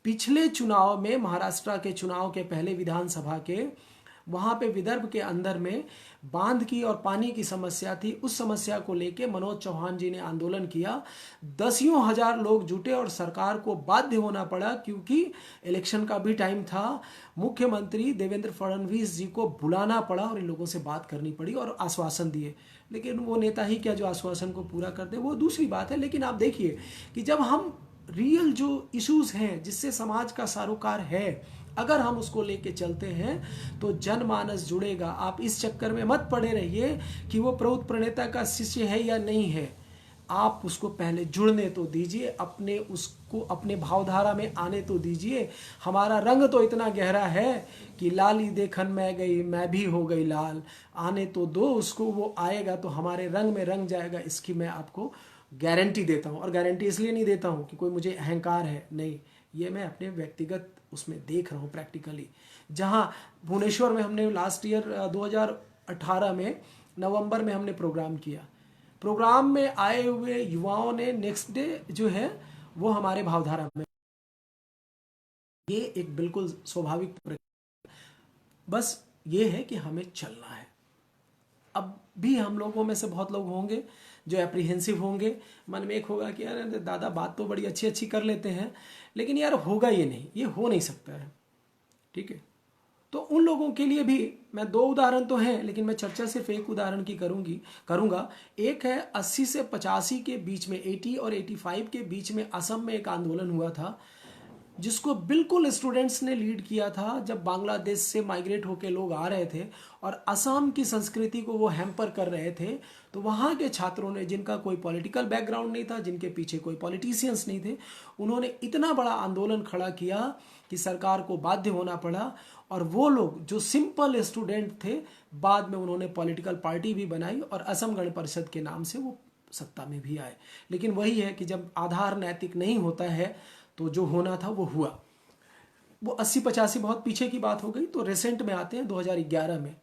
पिछले चुनाव में, महाराष्ट्र के चुनाव के पहले विधानसभा के, वहां पे विदर्भ के अंदर में बांध की और पानी की समस्या थी। उस समस्या को लेके मनोज चौहान जी ने आंदोलन किया। दसियों हजार लोग जुटे और सरकार को बाध्य होना पड़ा, क्योंकि इलेक्शन का भी टाइम था। मुख्यमंत्री देवेंद्र फडणवीस जी को बुलाना पड़ा और इन लोगों से बात करनी पड़ी और आश्वासन दिए। लेकिन वो नेता ही क्या जो आश्वासन को पूरा कर दे, वो दूसरी बात है। लेकिन आप देखिए कि जब हम रियल जो इश्यूज हैं जिससे समाज का सरोकार है, अगर हम उसको लेके चलते हैं तो जनमानस जुड़ेगा। आप इस चक्कर में मत पड़े रहिए कि वो प्रौत प्रणेता का शिष्य है या नहीं है। आप उसको पहले जुड़ने तो दीजिए, अपने उसको अपने भावधारा में आने तो दीजिए। हमारा रंग तो इतना गहरा है कि लाली देखन मैं गई मैं भी हो गई लाल, आने तो दो उसको, वो आएगा तो हमारे रंग में रंग जाएगा। इसकी मैं आपको गारंटी देता हूँ। और गारंटी इसलिए नहीं देता हूँ कि कोई मुझे अहंकार है, नहीं, ये मैं अपने व्यक्तिगत उसमें देख रहा हूँ प्रैक्टिकली। जहाँ भुवनेश्वर में हमने लास्ट ईयर 2018 में नवंबर में हमने प्रोग्राम किया, प्रोग्राम में आए हुए युवाओं ने नेक्स्ट डे जो है वो हमारे भावधारा में, ये एक बिल्कुल स्वाभाविक प्रक्रिया। बस ये है कि हमें चलना है। अब भी हम लोगों में से बहुत लोग होंगे जो एप्रीहेंसिव होंगे, मन में एक होगा कि यार दादा बात तो बड़ी अच्छी अच्छी कर लेते हैं, लेकिन यार होगा ये नहीं, ये हो नहीं सकता है। ठीक है, तो उन लोगों के लिए भी मैं 2 उदाहरण तो हैं, लेकिन मैं चर्चा सिर्फ एक उदाहरण की करूंगा। एक है 80 से 85 के बीच में, 80 और 85 के बीच में असम में एक आंदोलन हुआ था, जिसको बिल्कुल स्टूडेंट्स ने लीड किया था। जब बांग्लादेश से माइग्रेट होके लोग आ रहे थे और असम की संस्कृति को वो हैम्पर कर रहे थे, तो वहाँ के छात्रों ने, जिनका कोई पॉलिटिकल बैकग्राउंड नहीं था, जिनके पीछे कोई पॉलिटिशियंस नहीं थे, उन्होंने इतना बड़ा आंदोलन खड़ा किया कि सरकार को बाध्य होना पड़ा। और वो लोग जो सिंपल स्टूडेंट थे, बाद में उन्होंने पॉलिटिकल पार्टी भी बनाई और असम गण परिषद के नाम से वो सत्ता में भी आए। लेकिन वही है कि जब आधार नैतिक नहीं होता है तो जो होना था वो हुआ। वो 80-85 बहुत पीछे की बात हो गई। तो रिसेंट में आते हैं 2011 में,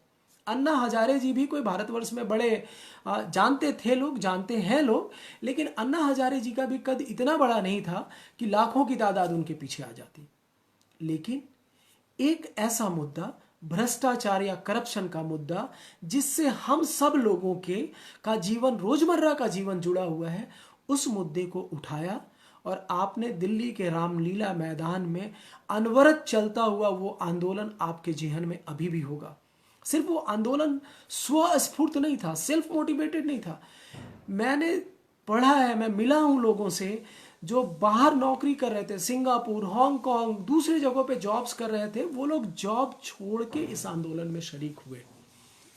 अन्ना हजारे जी भी कोई भारतवर्ष में बड़े जानते थे लोग, जानते हैं लोग, लेकिन अन्ना हजारे जी का भी कद इतना बड़ा नहीं था कि लाखों की तादाद उनके पीछे आ जाती। लेकिन एक ऐसा मुद्दा, भ्रष्टाचार या करप्शन का मुद्दा, जिससे हम सब लोगों के का जीवन, रोजमर्रा का जीवन जुड़ा हुआ है, उस मुद्दे को उठाया और आपने दिल्ली के रामलीला मैदान में अनवरत चलता हुआ वो आंदोलन आपके जेहन में अभी भी होगा। सिर्फ वो आंदोलन स्वस्फूर्त नहीं था, सेल्फ मोटिवेटेड नहीं था। मैंने पढ़ा है, मैं मिला हूं लोगों से जो बाहर नौकरी कर रहे थे, सिंगापुर, हांगकांग, दूसरी जगहों पे जॉब्स कर रहे थे, वो लोग जॉब छोड़ के इस आंदोलन में शरीक हुए।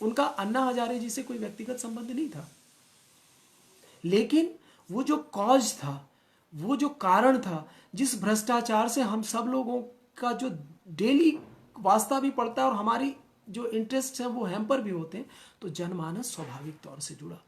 उनका अन्ना हजारे जी से कोई व्यक्तिगत संबंध नहीं था, लेकिन वो जो कॉज था, वो जो कारण था, जिस भ्रष्टाचार से हम सब लोगों का जो डेली वास्ता भी पड़ता है और हमारी जो इंटरेस्ट है वो हैम्पर भी होते हैं, तो जनमानस स्वाभाविक तौर से जुड़ा।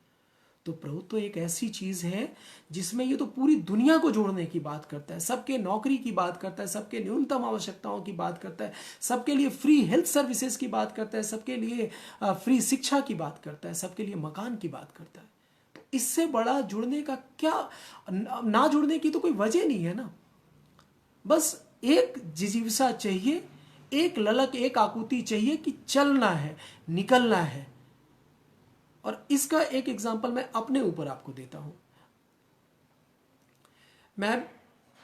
तो प्रभुत्व तो एक ऐसी चीज है जिसमें ये तो पूरी दुनिया को जोड़ने की बात करता है, सबके नौकरी की बात करता है, सबके न्यूनतम आवश्यकताओं की बात करता है, सबके लिए फ्री हेल्थ सर्विसेज की बात करता है, सबके लिए फ्री शिक्षा की बात करता है, सबके लिए मकान की बात करता है। तो इससे बड़ा जुड़ने का क्या, ना जुड़ने की तो कोई वजह नहीं है ना। बस एक जिजीविसा चाहिए, एक ललक, एक आकुति चाहिए कि चलना है, निकलना है। और इसका एक एग्जांपल मैं अपने ऊपर आपको देता हूं। मैं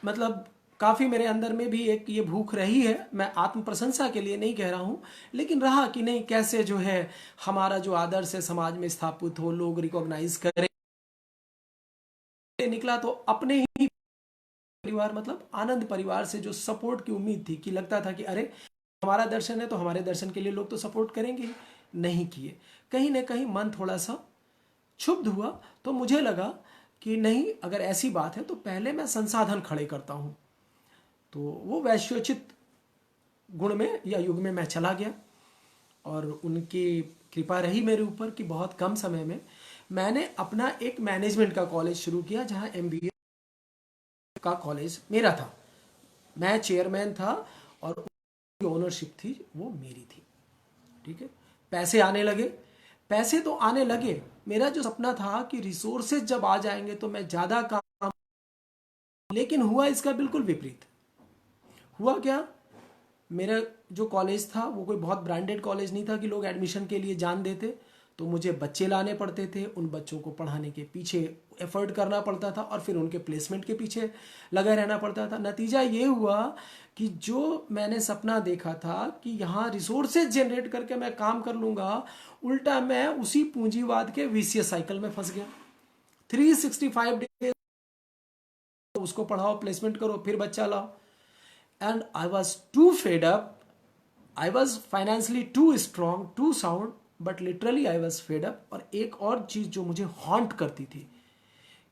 मतलब काफ़ी मेरे अंदर में भी एक ये भूख रही है, मैं आत्म प्रशंसा के लिए नहीं कह रहा हूं, लेकिन रहा कि नहीं, कैसे जो है हमारा जो आदर्श है समाज में स्थापित हो, लोग रिकॉग्नाइज करें। निकला तो अपने ही परिवार, मतलब आनंद परिवार से जो सपोर्ट की उम्मीद थी, कि लगता था कि अरे हमारा दर्शन है तो हमारे दर्शन के लिए लोग तो सपोर्ट करेंगे, नहीं किए। कहीं ना कहीं मन थोड़ा सा क्षुब्ध हुआ, तो मुझे लगा कि नहीं, अगर ऐसी बात है तो पहले मैं संसाधन खड़े करता हूं। तो वो वैश्योचित गुण में या युग में मैं चला गया, और उनकी कृपा रही मेरे ऊपर कि बहुत कम समय में मैंने अपना एक मैनेजमेंट का कॉलेज शुरू किया, जहां एमबीए का कॉलेज मेरा था, मैं चेयरमैन था और ओनरशिप थी वो मेरी थी। ठीक है, पैसे आने लगे, पैसे तो आने लगे। मेरा जो सपना था कि रिसोर्सेज जब आ जाएंगे तो मैं ज्यादा काम, लेकिन हुआ इसका बिल्कुल विपरीत। हुआ क्या, मेरा जो कॉलेज था वो कोई बहुत ब्रांडेड कॉलेज नहीं था कि लोग एडमिशन के लिए जान देते, तो मुझे बच्चे लाने पड़ते थे, उन बच्चों को पढ़ाने के पीछे एफर्ट करना पड़ता था, और फिर उनके प्लेसमेंट के पीछे लगा रहना पड़ता था। नतीजा ये हुआ कि जो मैंने सपना देखा था कि यहाँ रिसोर्सेज जनरेट करके मैं काम कर लूँगा, उल्टा मैं उसी पूंजीवाद के विशियस साइकिल में फंस गया। 365 डेज उसको पढ़ाओ, प्लेसमेंट करो, फिर बच्चा लाओ। And I was too fed up, I was financially too strong, too sound, but literally I was fed up. और एक और चीज जो मुझे हॉन्ट करती थी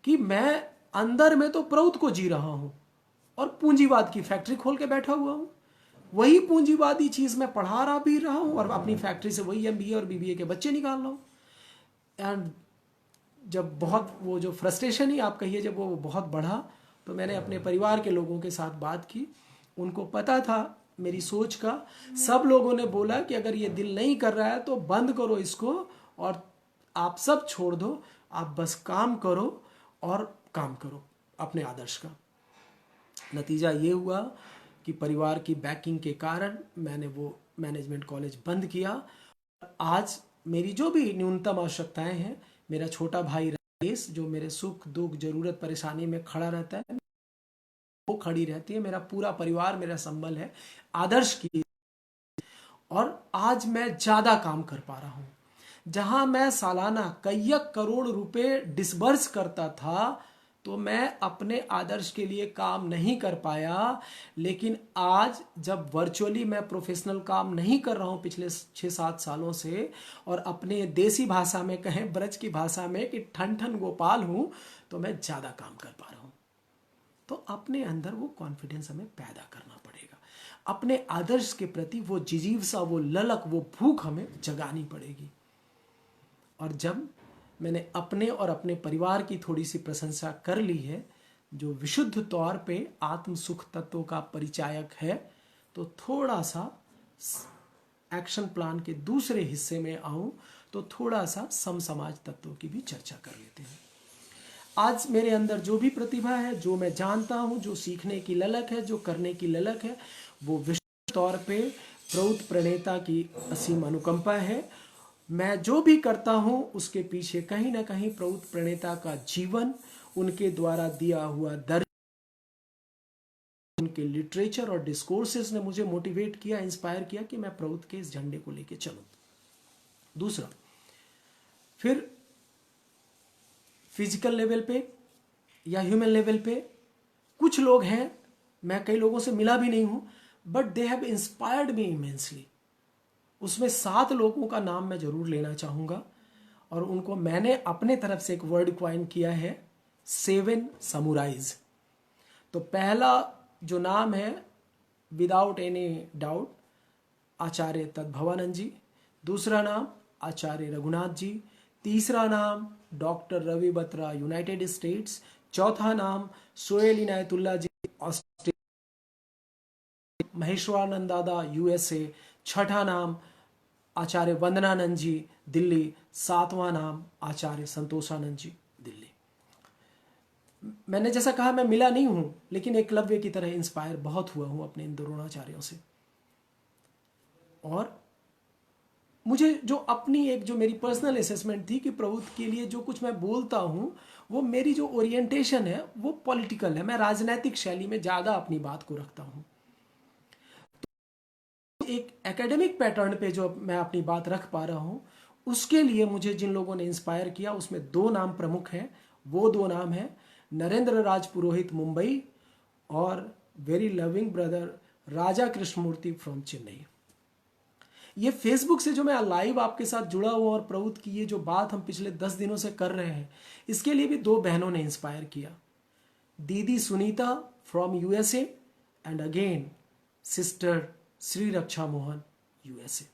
कि मैं अंदर में तो प्रौत को जी रहा हूं और पूंजीवाद की फैक्ट्री खोल के बैठा हुआ हूं। वही पूंजीवादी चीज मैं पढ़ा रहा भी रहा हूं और अपनी फैक्ट्री से वही एमबीए और बीबीए के बच्चे निकाल रहा हूं। एंड जब बहुत वो जो फ्रस्ट्रेशन ही आप कहिए, जब वो बहुत बढ़ा, तो मैंने अपने परिवार के लोगों के साथ बात की। उनको पता था मेरी सोच का। सब लोगों ने बोला कि अगर ये दिल नहीं कर रहा है तो बंद करो इसको और आप सब छोड़ दो, आप बस काम करो और काम करो अपने आदर्श का। नतीजा ये हुआ कि परिवार की बैकिंग के कारण मैंने वो मैनेजमेंट कॉलेज बंद किया। आज मेरी जो भी न्यूनतम आवश्यकताएं हैं, मेरा छोटा भाई राजेश जो मेरे सुख दुख जरूरत परेशानी में खड़ा रहता है, वो खड़ी रहती है। मेरा पूरा परिवार मेरा संबल है आदर्श की। और आज मैं ज्यादा काम कर पा रहा हूं। जहां मैं सालाना कई करोड़ रुपए डिसबर्स करता था, तो मैं अपने आदर्श के लिए काम नहीं कर पाया। लेकिन आज जब वर्चुअली मैं प्रोफेशनल काम नहीं कर रहा हूं पिछले 6-7 सालों से, और अपने देसी भाषा में कहें, ब्रज की भाषा में, कि ठन ठन गोपाल हूं, तो मैं ज्यादा काम कर पा रहा हूं। तो अपने अंदर वो कॉन्फिडेंस हमें पैदा करना पड़ेगा। अपने आदर्श के प्रति वो जिजीवसा, वो ललक, वो भूख हमें जगानी पड़ेगी। और जब मैंने अपने और अपने परिवार की थोड़ी सी प्रशंसा कर ली है, जो विशुद्ध तौर पे आत्म सुख तत्वों का परिचायक है, तो थोड़ा सा एक्शन प्लान के दूसरे हिस्से में आऊं तो थोड़ा सा समसमाज तत्वों की भी चर्चा कर लेते हैं। आज मेरे अंदर जो भी प्रतिभा है, जो मैं जानता हूं, जो सीखने की ललक है, जो करने की ललक है, वो विशुद्ध तौर पे प्रौत प्रणेता की असीम अनुकंपा है। मैं जो भी करता हूं उसके पीछे कहीं ना कहीं प्रौत प्रणेता का जीवन, उनके द्वारा दिया हुआ दर्शन, उनके लिटरेचर और डिस्कोर्सेस ने मुझे मोटिवेट किया, इंस्पायर किया कि मैं प्रौत के इस झंडे को लेके चलूं। दूसरा, फिर फिजिकल लेवल पे या ह्यूमन लेवल पे कुछ लोग हैं, मैं कई लोगों से मिला भी नहीं हूं, but they have inspired me immensely. उसमें 7 लोगों का नाम मैं जरूर लेना चाहूंगा, और उनको मैंने अपने तरफ से एक वर्ड क्वाइन किया है, 7 समुराइज। तो पहला जो नाम है, without any doubt, Acharya Tadbhavananda ji. दूसरा नाम आचार्य रघुनाथ जी। तीसरा नाम doctor Ravi Batra, United States. चौथा नाम सोहेल इनायतुल्ला जी, ऑस्ट्रेलिया। महेश्वरानंद दादा, यूएसए। छठा नाम आचार्य वंदनानंद जी, दिल्ली। सातवां नाम आचार्य संतोषानंद जी, दिल्ली। मैंने जैसा कहा, मैं मिला नहीं हूं, लेकिन एकलव्य की तरह इंस्पायर बहुत हुआ हूं अपने इन द्रोणाचार्यों से। और मुझे जो अपनी एक जो मेरी पर्सनल असेसमेंट थी कि प्रभुत्व के लिए जो कुछ मैं बोलता हूं, वो मेरी जो ओरिएंटेशन है वो पॉलिटिकल है। मैं राजनीतिक शैली में ज़्यादा अपनी बात को रखता हूं। तो एक एकेडमिक पैटर्न पे जो मैं अपनी बात रख पा रहा हूं, उसके लिए मुझे जिन लोगों ने इंस्पायर किया, उसमें 2 नाम प्रमुख हैं। वो 2 नाम हैं नरेंद्र राज पुरोहित, मुंबई, और very loving brother Raja Krishnamurthy from Chennai. ये फेसबुक से जो मैं लाइव आपके साथ जुड़ा हुआ और प्रभुत्व की ये जो बात हम पिछले 10 दिनों से कर रहे हैं, इसके लिए भी 2 बहनों ने इंस्पायर किया। दीदी Sunita from USA, and again sister Shri Raksha Mohan, USA.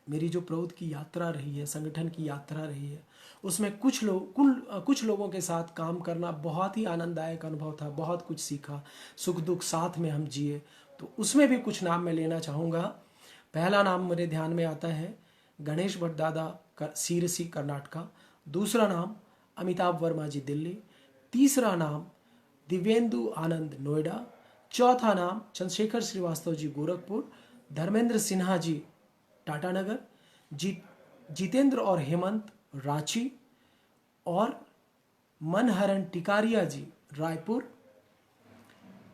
मेरी जो प्रभुत्व की यात्रा रही है, संगठन की यात्रा रही है, उसमें कुछ लोगों के साथ काम करना बहुत ही आनंददायक अनुभव था। बहुत कुछ सीखा, सुख दुख साथ में हम जिए। तो उसमें भी कुछ नाम मैं लेना चाहूँगा। पहला नाम मेरे ध्यान में आता है गणेश भट्ट दादा, सीरसी, कर्नाटका। दूसरा नाम अमिताभ वर्मा जी, दिल्ली। तीसरा नाम दिव्येंदु आनंद, नोएडा। चौथा नाम चंद्रशेखर श्रीवास्तव जी, गोरखपुर। धर्मेंद्र सिन्हा जी, टाटानगर। जितेंद्र और हेमंत, रांची। और Manharan Tikariya ji, Raipur.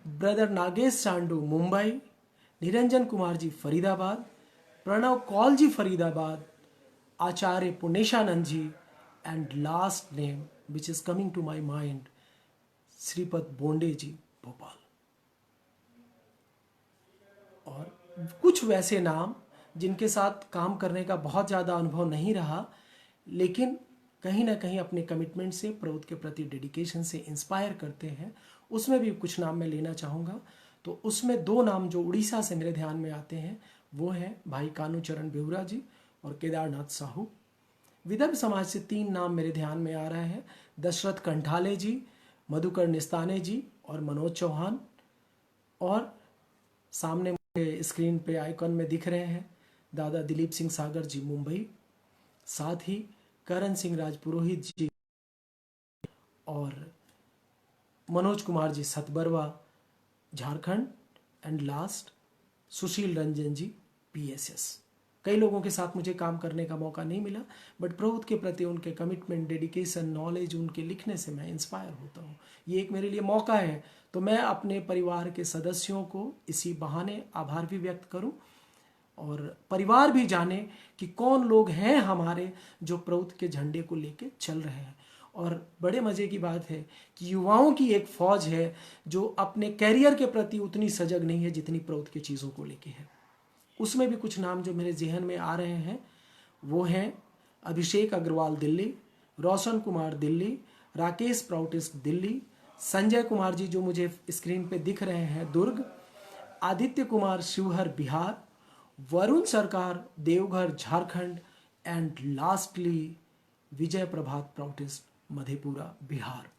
Brother Nagesh Sandu, Mumbai. Niranjan Kumar ji, Faridabad. Pranav Kaul ji, Faridabad. Acharya Puneshanand ji, and last name which is coming to my mind, Shripad Bonde ji, Bhopal. और कुछ वैसे नाम जिनके साथ काम करने का बहुत ज़्यादा अनुभव नहीं रहा, लेकिन कहीं ना कहीं अपने कमिटमेंट से, प्रभुत्व के प्रति डेडिकेशन से इंस्पायर करते हैं। उसमें भी कुछ नाम मैं लेना चाहूँगा। तो उसमें 2 नाम जो उड़ीसा से मेरे ध्यान में आते हैं, वो हैं भाई कानूचरण बेहुरा जी और केदारनाथ साहू। विदर्भ समाज से 3 नाम मेरे ध्यान में आ रहे हैं, दशरथ कंठाले जी, मधुकर निस्ताने जी और मनोज चौहान। और सामने मुझे स्क्रीन पे आइकॉन में दिख रहे हैं दादा दिलीप सिंह सागर जी, मुंबई। साथ ही करण सिंह राजपुरोहित जी और Manoj Kumar ji, Satbarwa, Jharkhand. And last Sushil Ranjan ji, PSS. कई लोगों के साथ मुझे काम करने का मौका नहीं मिला, बट प्रभुत्व के प्रति उनके कमिटमेंट, डेडिकेशन, नॉलेज, उनके लिखने से मैं इंस्पायर होता हूँ। ये एक मेरे लिए मौका है, तो मैं अपने परिवार के सदस्यों को इसी बहाने आभार भी व्यक्त करूँ, और परिवार भी जाने कि कौन लोग हैं हमारे जो प्रभुत्व के झंडे को लेके चल रहे हैं। और बड़े मज़े की बात है कि युवाओं की एक फौज है जो अपने कैरियर के प्रति उतनी सजग नहीं है जितनी प्रभुत्व की चीज़ों को लेके है। उसमें भी कुछ नाम जो मेरे जहन में आ रहे हैं वो हैं अभिषेक अग्रवाल, दिल्ली। रोशन कुमार, दिल्ली। राकेश प्राउटिस्ट, दिल्ली। संजय कुमार जी जो मुझे स्क्रीन पे दिख रहे हैं, दुर्ग। आदित्य कुमार, शिवहर, बिहार। वरुण सरकार, Deoghar, Jharkhand. And lastly Vijay Prabhat Proutist, Madhepura, Bihar.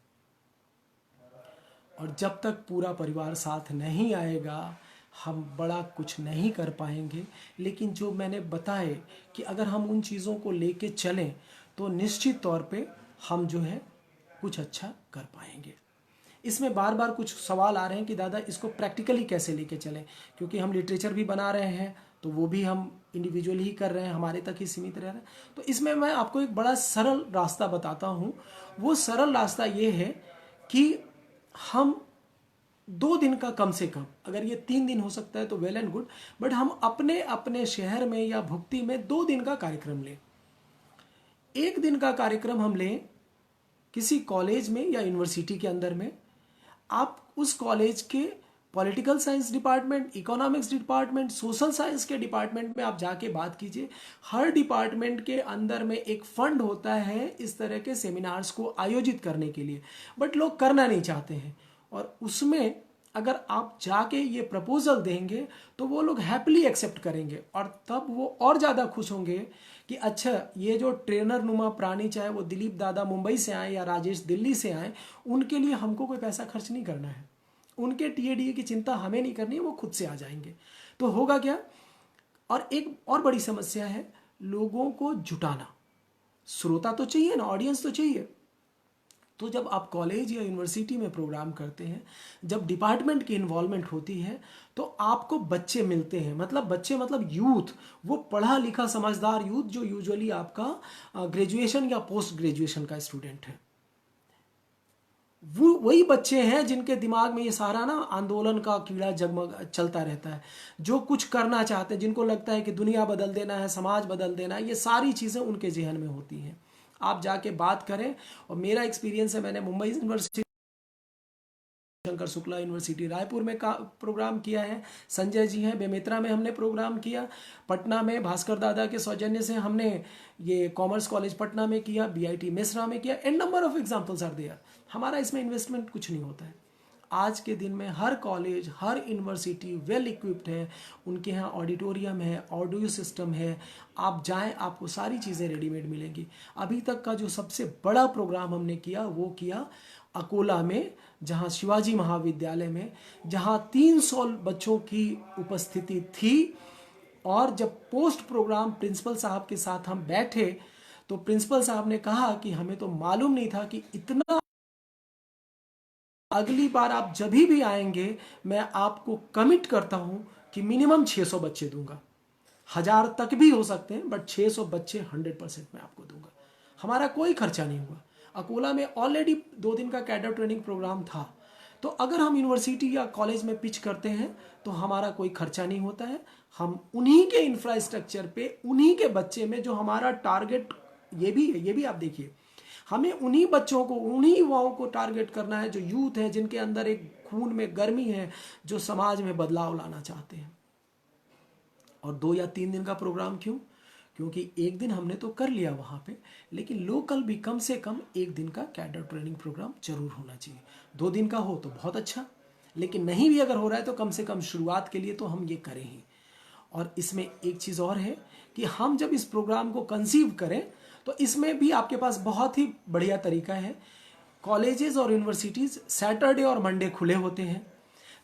और जब तक पूरा परिवार साथ नहीं आएगा, हम बड़ा कुछ नहीं कर पाएंगे। लेकिन जो मैंने बताए कि अगर हम उन चीज़ों को लेके चलें तो निश्चित तौर पे हम जो है कुछ अच्छा कर पाएंगे। इसमें बार बार कुछ सवाल आ रहे हैं कि दादा इसको प्रैक्टिकली कैसे लेके चलें, क्योंकि हम लिटरेचर भी बना रहे हैं तो वो भी हम इंडिविजुअली ही कर रहे हैं, हमारे तक ही सीमित रह रहे हैं। तो इसमें मैं आपको एक बड़ा सरल रास्ता बताता हूँ। वो सरल रास्ता ये है कि हम 2 दिन का कम से कम, अगर ये 3 दिन हो सकता है तो वेल एंड गुड, बट हम अपने अपने शहर में या भुक्ति में 2 दिन का कार्यक्रम लें। 1 दिन का कार्यक्रम हम लें किसी कॉलेज में या यूनिवर्सिटी के अंदर में। आप उस कॉलेज के political science department, economics department, social science के डिपार्टमेंट में आप जाके बात कीजिए। हर डिपार्टमेंट के अंदर में एक फंड होता है इस तरह के सेमिनार्स को आयोजित करने के लिए, बट लोग करना नहीं चाहते हैं। और उसमें अगर आप जाके ये प्रपोजल देंगे तो वो लोग हैप्पीली एक्सेप्ट करेंगे, और तब वो और ज़्यादा खुश होंगे कि अच्छा, ये जो ट्रेनर नुमा प्राणी, चाहे वो दिलीप दादा मुंबई से आए या राजेश दिल्ली से आए, उनके लिए हमको कोई पैसा खर्च नहीं करना है, उनके टीएडीए की चिंता हमें नहीं करनी है, वो खुद से आ जाएंगे। तो होगा क्या? और एक और बड़ी समस्या है लोगों को जुटाना। श्रोता तो चाहिए ना, ऑडियंस तो चाहिए। तो जब आप कॉलेज या यूनिवर्सिटी में प्रोग्राम करते हैं, जब डिपार्टमेंट की इन्वॉल्वमेंट होती है, तो आपको बच्चे मिलते हैं, मतलब बच्चे मतलब यूथ, वो पढ़ा लिखा समझदार यूथ जो यूजुअली आपका ग्रेजुएशन या पोस्ट ग्रेजुएशन का स्टूडेंट है। वो वही बच्चे हैं जिनके दिमाग में ये सारा ना आंदोलन का कीड़ा जगमग चलता रहता है, जो कुछ करना चाहते हैं, जिनको लगता है कि दुनिया बदल देना है, समाज बदल देना है, ये सारी चीज़ें उनके जहन में होती हैं। आप जाके बात करें, और मेरा एक्सपीरियंस है, मैंने मुंबई यूनिवर्सिटी, शंकर शुक्ला यूनिवर्सिटी रायपुर में का प्रोग्राम किया है, संजय जी हैं बेमेतरा में हमने प्रोग्राम किया, पटना में भास्कर दादा के सौजन्य से हमने ये कॉमर्स कॉलेज पटना में किया, बीआईटी मिश्रा में किया, and number of examples are there. हमारा इसमें इन्वेस्टमेंट कुछ नहीं होता है। आज के दिन में हर कॉलेज, हर यूनिवर्सिटी वेल इक्विप्ड है, उनके यहाँ ऑडिटोरियम है, ऑडियो सिस्टम है, आप जाएं आपको सारी चीज़ें रेडीमेड मिलेंगी। अभी तक का जो सबसे बड़ा प्रोग्राम हमने किया वो किया अकोला में, जहाँ शिवाजी महाविद्यालय में, जहाँ 300 बच्चों की उपस्थिति थी। और जब पोस्ट प्रोग्राम प्रिंसिपल साहब के साथ हम बैठे तो प्रिंसिपल साहब ने कहा कि हमें तो मालूम नहीं था कि इतना, अगली बार आप जब भी आएंगे मैं आपको कमिट करता हूं कि मिनिमम 600 बच्चे दूंगा, 1000 तक भी हो सकते हैं, बट 600 बच्चे 100% मैं आपको दूंगा। हमारा कोई खर्चा नहीं हुआ। अकोला में ऑलरेडी 2 दिन का कैडर ट्रेनिंग प्रोग्राम था। तो अगर हम यूनिवर्सिटी या कॉलेज में पिच करते हैं तो हमारा कोई खर्चा नहीं होता है, हम उन्हीं के इंफ्रास्ट्रक्चर पे, उन्हीं के बच्चे में, जो हमारा टारगेट ये भी है, ये भी आप देखिए, हमें उन्हीं बच्चों को, उन्हीं युवाओं को टारगेट करना है जो यूथ है, जिनके अंदर एक खून में गर्मी है, जो समाज में बदलाव लाना चाहते हैं। और 2 या 3 दिन का प्रोग्राम क्यों? क्योंकि एक दिन हमने तो कर लिया वहाँ पे, लेकिन लोकल भी कम से कम 1 दिन का कैडर ट्रेनिंग प्रोग्राम जरूर होना चाहिए। 2 दिन का हो तो बहुत अच्छा, लेकिन नहीं भी अगर हो रहा है तो कम से कम शुरुआत के लिए तो हम ये करें ही। और इसमें एक चीज़ और है कि हम जब इस प्रोग्राम को कंसीव करें तो इसमें भी आपके पास बहुत ही बढ़िया तरीका है। कॉलेजेस और यूनिवर्सिटीज़ सैटरडे और मंडे खुले होते हैं,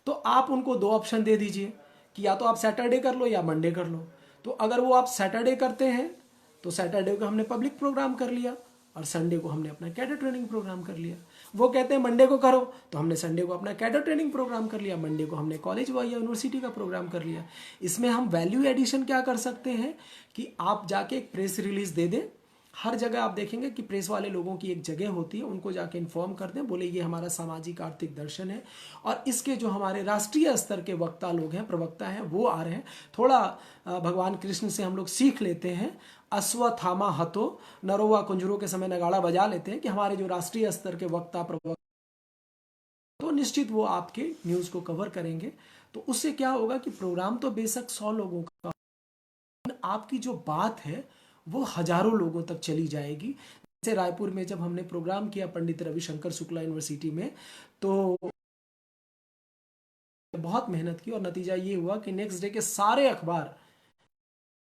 तो आप उनको 2 ऑप्शन दे दीजिए कि या तो आप सैटरडे कर लो या मंडे कर लो। तो अगर वो आप सैटरडे करते हैं तो सैटरडे को हमने पब्लिक प्रोग्राम कर लिया और संडे को हमने अपना कैडर ट्रेनिंग प्रोग्राम कर लिया। वो कहते हैं मंडे को करो, तो हमने संडे को अपना कैडर ट्रेनिंग प्रोग्राम कर लिया, मंडे को हमने कॉलेज या यूनिवर्सिटी का प्रोग्राम कर लिया। इसमें हम वैल्यू एडिशन क्या कर सकते हैं कि आप जाके एक प्रेस रिलीज दे दें। हर जगह आप देखेंगे कि प्रेस वाले लोगों की एक जगह होती है, उनको जाके इन्फॉर्म कर दें, बोले ये हमारा सामाजिक आर्थिक दर्शन है और इसके जो हमारे राष्ट्रीय स्तर के वक्ता लोग हैं, प्रवक्ता हैं, वो आ रहे हैं। थोड़ा भगवान कृष्ण से हम लोग सीख लेते हैं, अश्वत्थामा हतो नरोवा कुंजरों के समय नगाड़ा बजा लेते हैं कि हमारे जो राष्ट्रीय स्तर के वक्ता प्रवक्ता, तो निश्चित वो आपके न्यूज़ को कवर करेंगे। तो उससे क्या होगा कि प्रोग्राम तो बेशक 100 लोगों का, आपकी जो बात है वो हजारों लोगों तक चली जाएगी। जैसे रायपुर में जब हमने प्रोग्राम किया पंडित रविशंकर शुक्ला यूनिवर्सिटी में, तो बहुत मेहनत की और नतीजा ये हुआ कि नेक्स्ट डे के सारे अखबार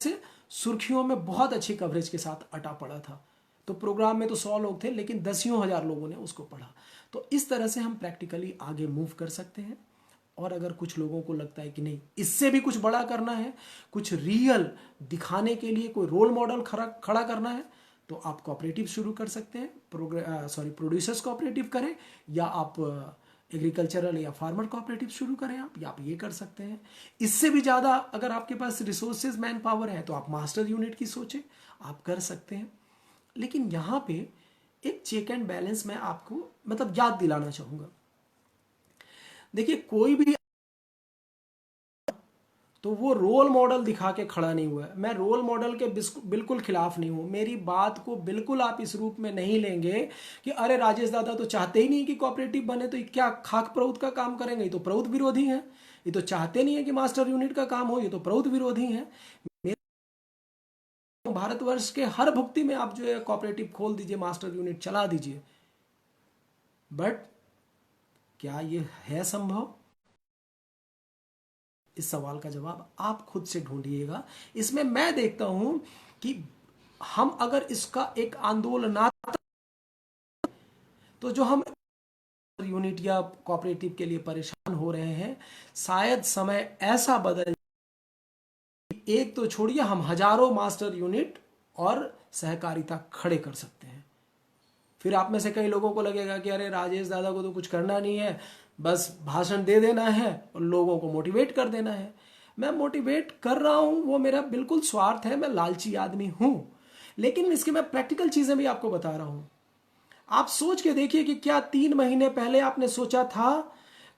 से सुर्खियों में बहुत अच्छी कवरेज के साथ अटा पड़ा था। तो प्रोग्राम में तो 100 लोग थे, लेकिन दसियों हजार लोगों ने उसको पढ़ा। तो इस तरह से हम प्रैक्टिकली आगे मूव कर सकते हैं। और अगर कुछ लोगों को लगता है कि नहीं, इससे भी कुछ बड़ा करना है, कुछ रियल दिखाने के लिए कोई रोल मॉडल खड़ा करना है, तो आप कोऑपरेटिव शुरू कर सकते हैं। प्रोड्यूसर्स कोऑपरेटिव करें, या आप एग्रीकल्चरल या फार्मर कोऑपरेटिव शुरू करें या आप ये कर सकते हैं। इससे भी ज़्यादा अगर आपके पास रिसोर्सेज, मैन पावर है, तो आप मास्टर यूनिट की सोचें, आप कर सकते हैं। लेकिन यहाँ पे एक चेक एंड बैलेंस मैं आपको मतलब याद दिलाना चाहूँगा। देखिए, कोई भी तो वो रोल मॉडल दिखा के खड़ा नहीं हुआ है। मैं रोल मॉडल के बिल्कुल खिलाफ नहीं हूं। मेरी बात को बिल्कुल आप इस रूप में नहीं लेंगे कि अरे राजेश दादा तो चाहते ही नहीं कि कोऑपरेटिव बने, तो ये क्या खाक प्रौत का काम करेंगे, ये तो प्रौत विरोधी हैं, ये तो चाहते नहीं है कि मास्टर यूनिट का काम हो, ये तो प्रौत विरोधी हैं। भारतवर्ष के हर भुक्ति में आप जो है कोऑपरेटिव खोल दीजिए, मास्टर यूनिट चला दीजिए, बट क्या ये है संभव? इस सवाल का जवाब आप खुद से ढूंढिएगा। इसमें मैं देखता हूं कि हम अगर इसका एक आंदोलनात्मक, तो जो हम यूनिट या कोऑपरेटिव के लिए परेशान हो रहे हैं, शायद समय ऐसा बदल, एक तो छोड़िए, हम हजारों मास्टर यूनिट और सहकारिता खड़े कर सकते हैं। फिर आप में से कई लोगों को लगेगा कि अरे राजेश दादा को तो कुछ करना नहीं है, बस भाषण दे देना है और लोगों को मोटिवेट कर देना है। मैं मोटिवेट कर रहा हूं, वो मेरा बिल्कुल स्वार्थ है, मैं लालची आदमी हूं, लेकिन इसकी मैं प्रैक्टिकल चीजें भी आपको बता रहा हूं। आप सोच के देखिए कि क्या 3 महीने पहले आपने सोचा था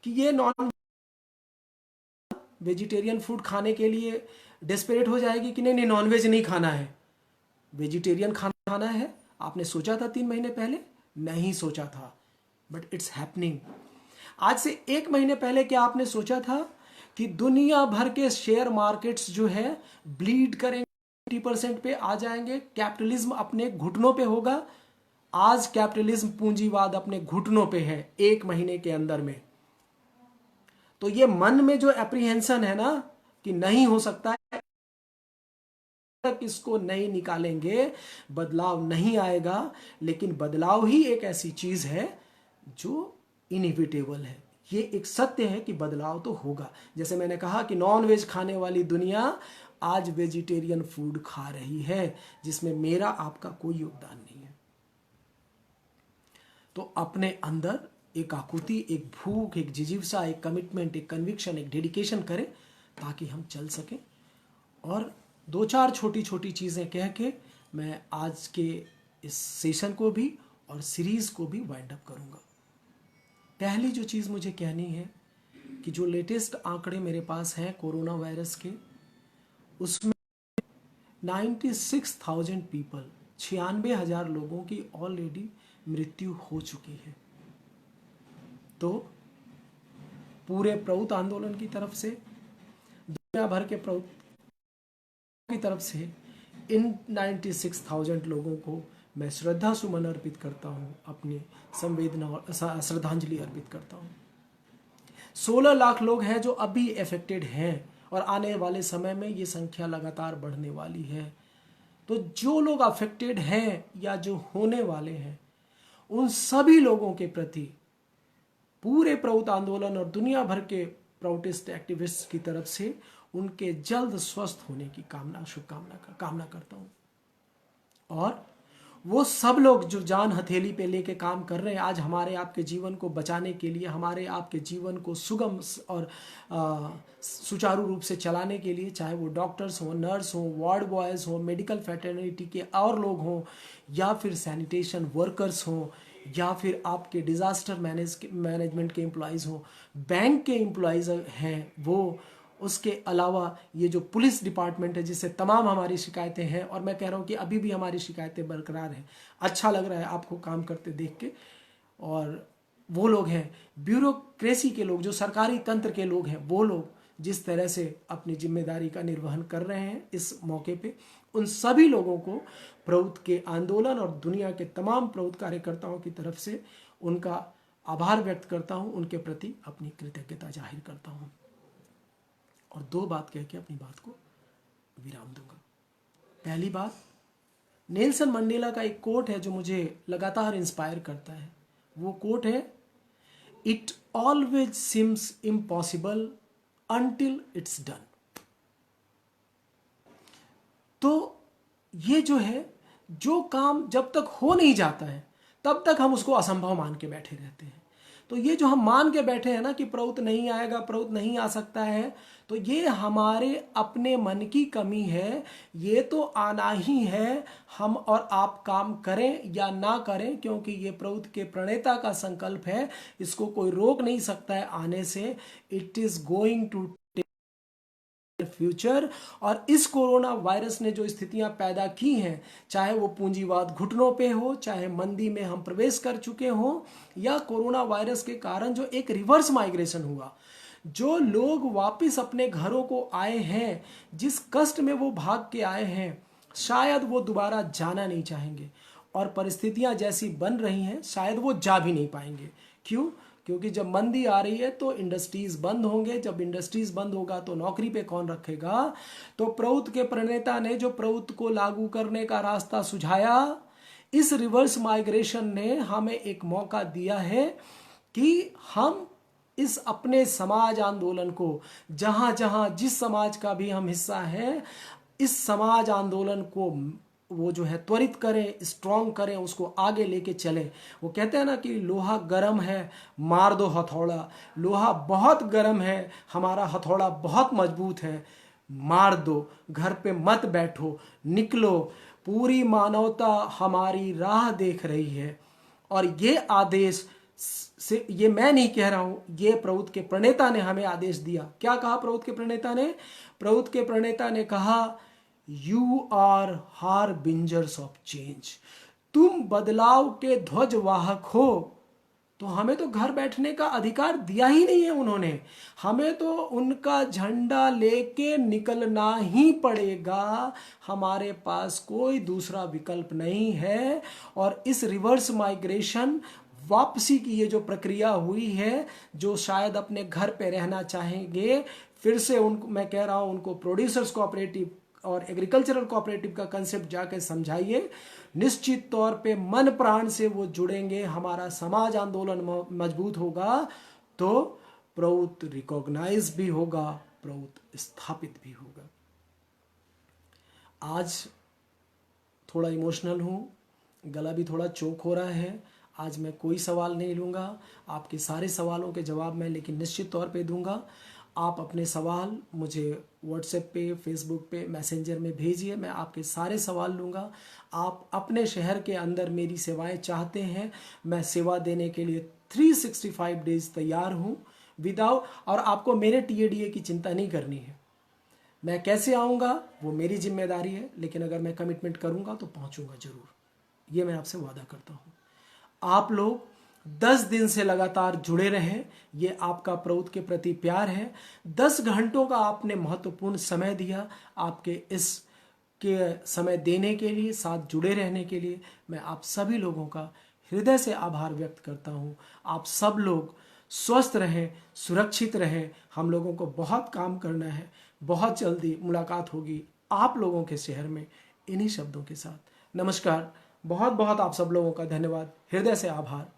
कि ये नॉन वेजिटेरियन फूड खाने के लिए डेस्परेट हो जाएगी कि नहीं नहीं नॉनवेज नहीं खाना है, वेजिटेरियन खाना खाना है? आपने सोचा था 3 महीने पहले? नहीं सोचा था, बट इट्स हैपनिंग। आज से 1 महीने पहले क्या आपने सोचा था कि दुनिया भर के शेयर मार्केट्स जो है ब्लीड करेंगे, 50% पे आ जाएंगे, कैपिटलिज्म अपने घुटनों पे होगा? आज कैपिटलिज्म पूंजीवाद अपने घुटनों पे है 1 महीने के अंदर में। तो ये मन में जो एप्रीहेंशन है ना कि नहीं हो सकता है, तक इसको नहीं निकालेंगे बदलाव नहीं आएगा। लेकिन बदलाव ही एक ऐसी चीज है जो इनएविटेबल है। ये एक सत्य है कि बदलाव तो होगा। जैसे मैंने कहा कि नॉन वेज खाने वाली दुनिया आज वेजिटेरियन फूड खा रही है, जिसमें मेरा आपका कोई योगदान नहीं है। तो अपने अंदर एक आकुति, एक भूख, एक जिजीविसा, एक कमिटमेंट, एक कन्विक्शन, एक डेडिकेशन करें ताकि हम चल सकें। और 2-4 छोटी छोटी चीज़ें कह के मैं आज के इस सेशन को भी और सीरीज़ को भी वाइंड अप करूँगा। पहली जो चीज़ मुझे कहनी है कि जो लेटेस्ट आंकड़े मेरे पास हैं कोरोना वायरस के, उसमें 96,000 पीपल, 96,000 लोगों की ऑलरेडी मृत्यु हो चुकी है। तो पूरे प्रौत आंदोलन की तरफ से, दुनिया भर के प्रौत की तरफ से इन 96,000 लोगों को मैं श्रद्धा सुमन अर्पित करता हूं, अपनी संवेदना और श्रद्धांजलि अर्पित करता हूं। 16 लाख लोग हैं जो अभी अफेक्टेड हैं और आने वाले समय में ये संख्या लगातार बढ़ने वाली है। तो जो लोग अफेक्टेड हैं या जो होने वाले हैं, उन सभी लोगों के प्रति पूरे प्रौत आंदोलन और दुनिया भर के प्रोटेस्ट एक्टिविस्ट की तरफ से उनके जल्द स्वस्थ होने की कामना करता हूं। और वो सब लोग जो जान हथेली पे लेके काम कर रहे हैं आज हमारे आपके जीवन को बचाने के लिए, हमारे आपके जीवन को सुगम और सुचारू रूप से चलाने के लिए, चाहे वो डॉक्टर्स हों, नर्स हों, वार्ड बॉयज़ हों, मेडिकल फैटर्निटी के और लोग हों, या फिर सैनिटेशन वर्कर्स हों, या फिर आपके डिज़ास्टर मैनेजमेंट के एम्प्लॉयज़ हों, बैंक के एम्प्लॉयज़ हैं वो, उसके अलावा ये जो पुलिस डिपार्टमेंट है जिससे तमाम हमारी शिकायतें हैं, और मैं कह रहा हूँ कि अभी भी हमारी शिकायतें बरकरार हैं। अच्छा लग रहा है आपको काम करते देख के। और वो लोग हैं ब्यूरोक्रेसी के लोग, जो सरकारी तंत्र के लोग हैं, वो लोग जिस तरह से अपनी जिम्मेदारी का निर्वहन कर रहे हैं इस मौके पे, उन सभी लोगों को प्रौत के आंदोलन और दुनिया के तमाम प्रौत कार्यकर्ताओं की तरफ से उनका आभार व्यक्त करता हूँ, उनके प्रति अपनी कृतज्ञता जाहिर करता हूँ। और 2 बात कह के अपनी बात को विराम दूंगा। पहली बात, नेल्सन मंडेला का एक कोट है जो मुझे लगातार इंस्पायर करता है। वो कोट है, it always seems impossible until it's done. तो ये जो है, जो काम जब तक हो नहीं जाता है तब तक हम उसको असंभव मान के बैठे रहते हैं। तो ये जो हम मान के बैठे हैं ना कि प्रौत नहीं आएगा, प्रौत नहीं आ सकता है, तो ये हमारे अपने मन की कमी है। ये तो आना ही है, हम और आप काम करें या ना करें, क्योंकि ये प्रौत के प्रणेता का संकल्प है, इसको कोई रोक नहीं सकता है आने से। It is going to future. और इस कोरोना वायरस ने जो स्थितियां पैदा की हैं, चाहे वो पूंजीवाद घुटनों पे हो, चाहे मंदी में हम प्रवेश कर चुके हों, या कोरोना वायरस के कारण जो एक रिवर्स माइग्रेशन हुआ, जो लोग वापस अपने घरों को आए हैं, जिस कष्ट में वो भाग के आए हैं, शायद वो दोबारा जाना नहीं चाहेंगे। और परिस्थितियां जैसी बन रही हैं, शायद वो जा भी नहीं पाएंगे। क्यों? क्योंकि जब मंदी आ रही है तो इंडस्ट्रीज बंद होंगे, जब इंडस्ट्रीज बंद होगा तो नौकरी पे कौन रखेगा? तो प्रउत के प्रणेता ने जो प्रउत को लागू करने का रास्ता सुझाया, इस रिवर्स माइग्रेशन ने हमें एक मौका दिया है कि हम इस अपने समाज आंदोलन को, जहां जहां जिस समाज का भी हम हिस्सा हैं, इस समाज आंदोलन को वो जो है त्वरित करें, स्ट्रांग करें, उसको आगे लेके चलें। वो कहते हैं ना कि लोहा गर्म है, मार दो हथौड़ा। लोहा बहुत गर्म है, हमारा हथौड़ा बहुत मजबूत है, मार दो। घर पे मत बैठो, निकलो। पूरी मानवता हमारी राह देख रही है। और ये आदेश से, ये मैं नहीं कह रहा हूं, ये प्रउत के प्रणेता ने हमें आदेश दिया। क्या कहा प्रउत के प्रणेता ने? प्रउत के प्रणेता ने कहा, यू आर हारबिंजर्स ऑफ चेंज। तुम बदलाव के ध्वजवाहक हो। तो हमें तो घर बैठने का अधिकार दिया ही नहीं है उन्होंने, हमें तो उनका झंडा लेके निकलना ही पड़ेगा। हमारे पास कोई दूसरा विकल्प नहीं है। और इस रिवर्स माइग्रेशन, वापसी की ये जो प्रक्रिया हुई है, जो शायद अपने घर पे रहना चाहेंगे, फिर से उनको मैं कह रहा हूं, उनको प्रोड्यूसर्स कोऑपरेटिव और एग्रीकल्चरल कोऑपरेटिव का कंसेप्ट जाके समझाइए। निश्चित तौर पे मन प्राण से वो जुड़ेंगे, हमारा समाज आंदोलन मजबूत होगा, तो प्रउत रिकॉग्नाइज भी होगा, प्रउत स्थापित भी होगा। आज थोड़ा इमोशनल हूं, गला भी थोड़ा चोक हो रहा है। आज मैं कोई सवाल नहीं लूँगा, आपके सारे सवालों के जवाब मैं लेकिन निश्चित तौर पे दूंगा। आप अपने सवाल मुझे व्हाट्सएप पे, फेसबुक पे, मैसेंजर में भेजिए, मैं आपके सारे सवाल लूँगा। आप अपने शहर के अंदर मेरी सेवाएं चाहते हैं, मैं सेवा देने के लिए 365 डेज तैयार हूँ विदाउट। और आपको मेरे TADA की चिंता नहीं करनी है। मैं कैसे आऊँगा वो मेरी जिम्मेदारी है, लेकिन अगर मैं कमिटमेंट करूँगा तो पहुँचूँगा ज़रूर, ये मैं आपसे वादा करता हूँ। आप लोग 10 दिन से लगातार जुड़े रहें, ये आपका प्रउत के प्रति प्यार है। 10 घंटों का आपने महत्वपूर्ण समय दिया, आपके इस के समय देने के लिए, साथ जुड़े रहने के लिए मैं आप सभी लोगों का हृदय से आभार व्यक्त करता हूँ। आप सब लोग स्वस्थ रहें, सुरक्षित रहें। हम लोगों को बहुत काम करना है। बहुत जल्दी मुलाकात होगी आप लोगों के शहर में इन्हीं शब्दों के साथ। नमस्कार, बहुत बहुत आप सब लोगों का धन्यवाद, हृदय से आभार।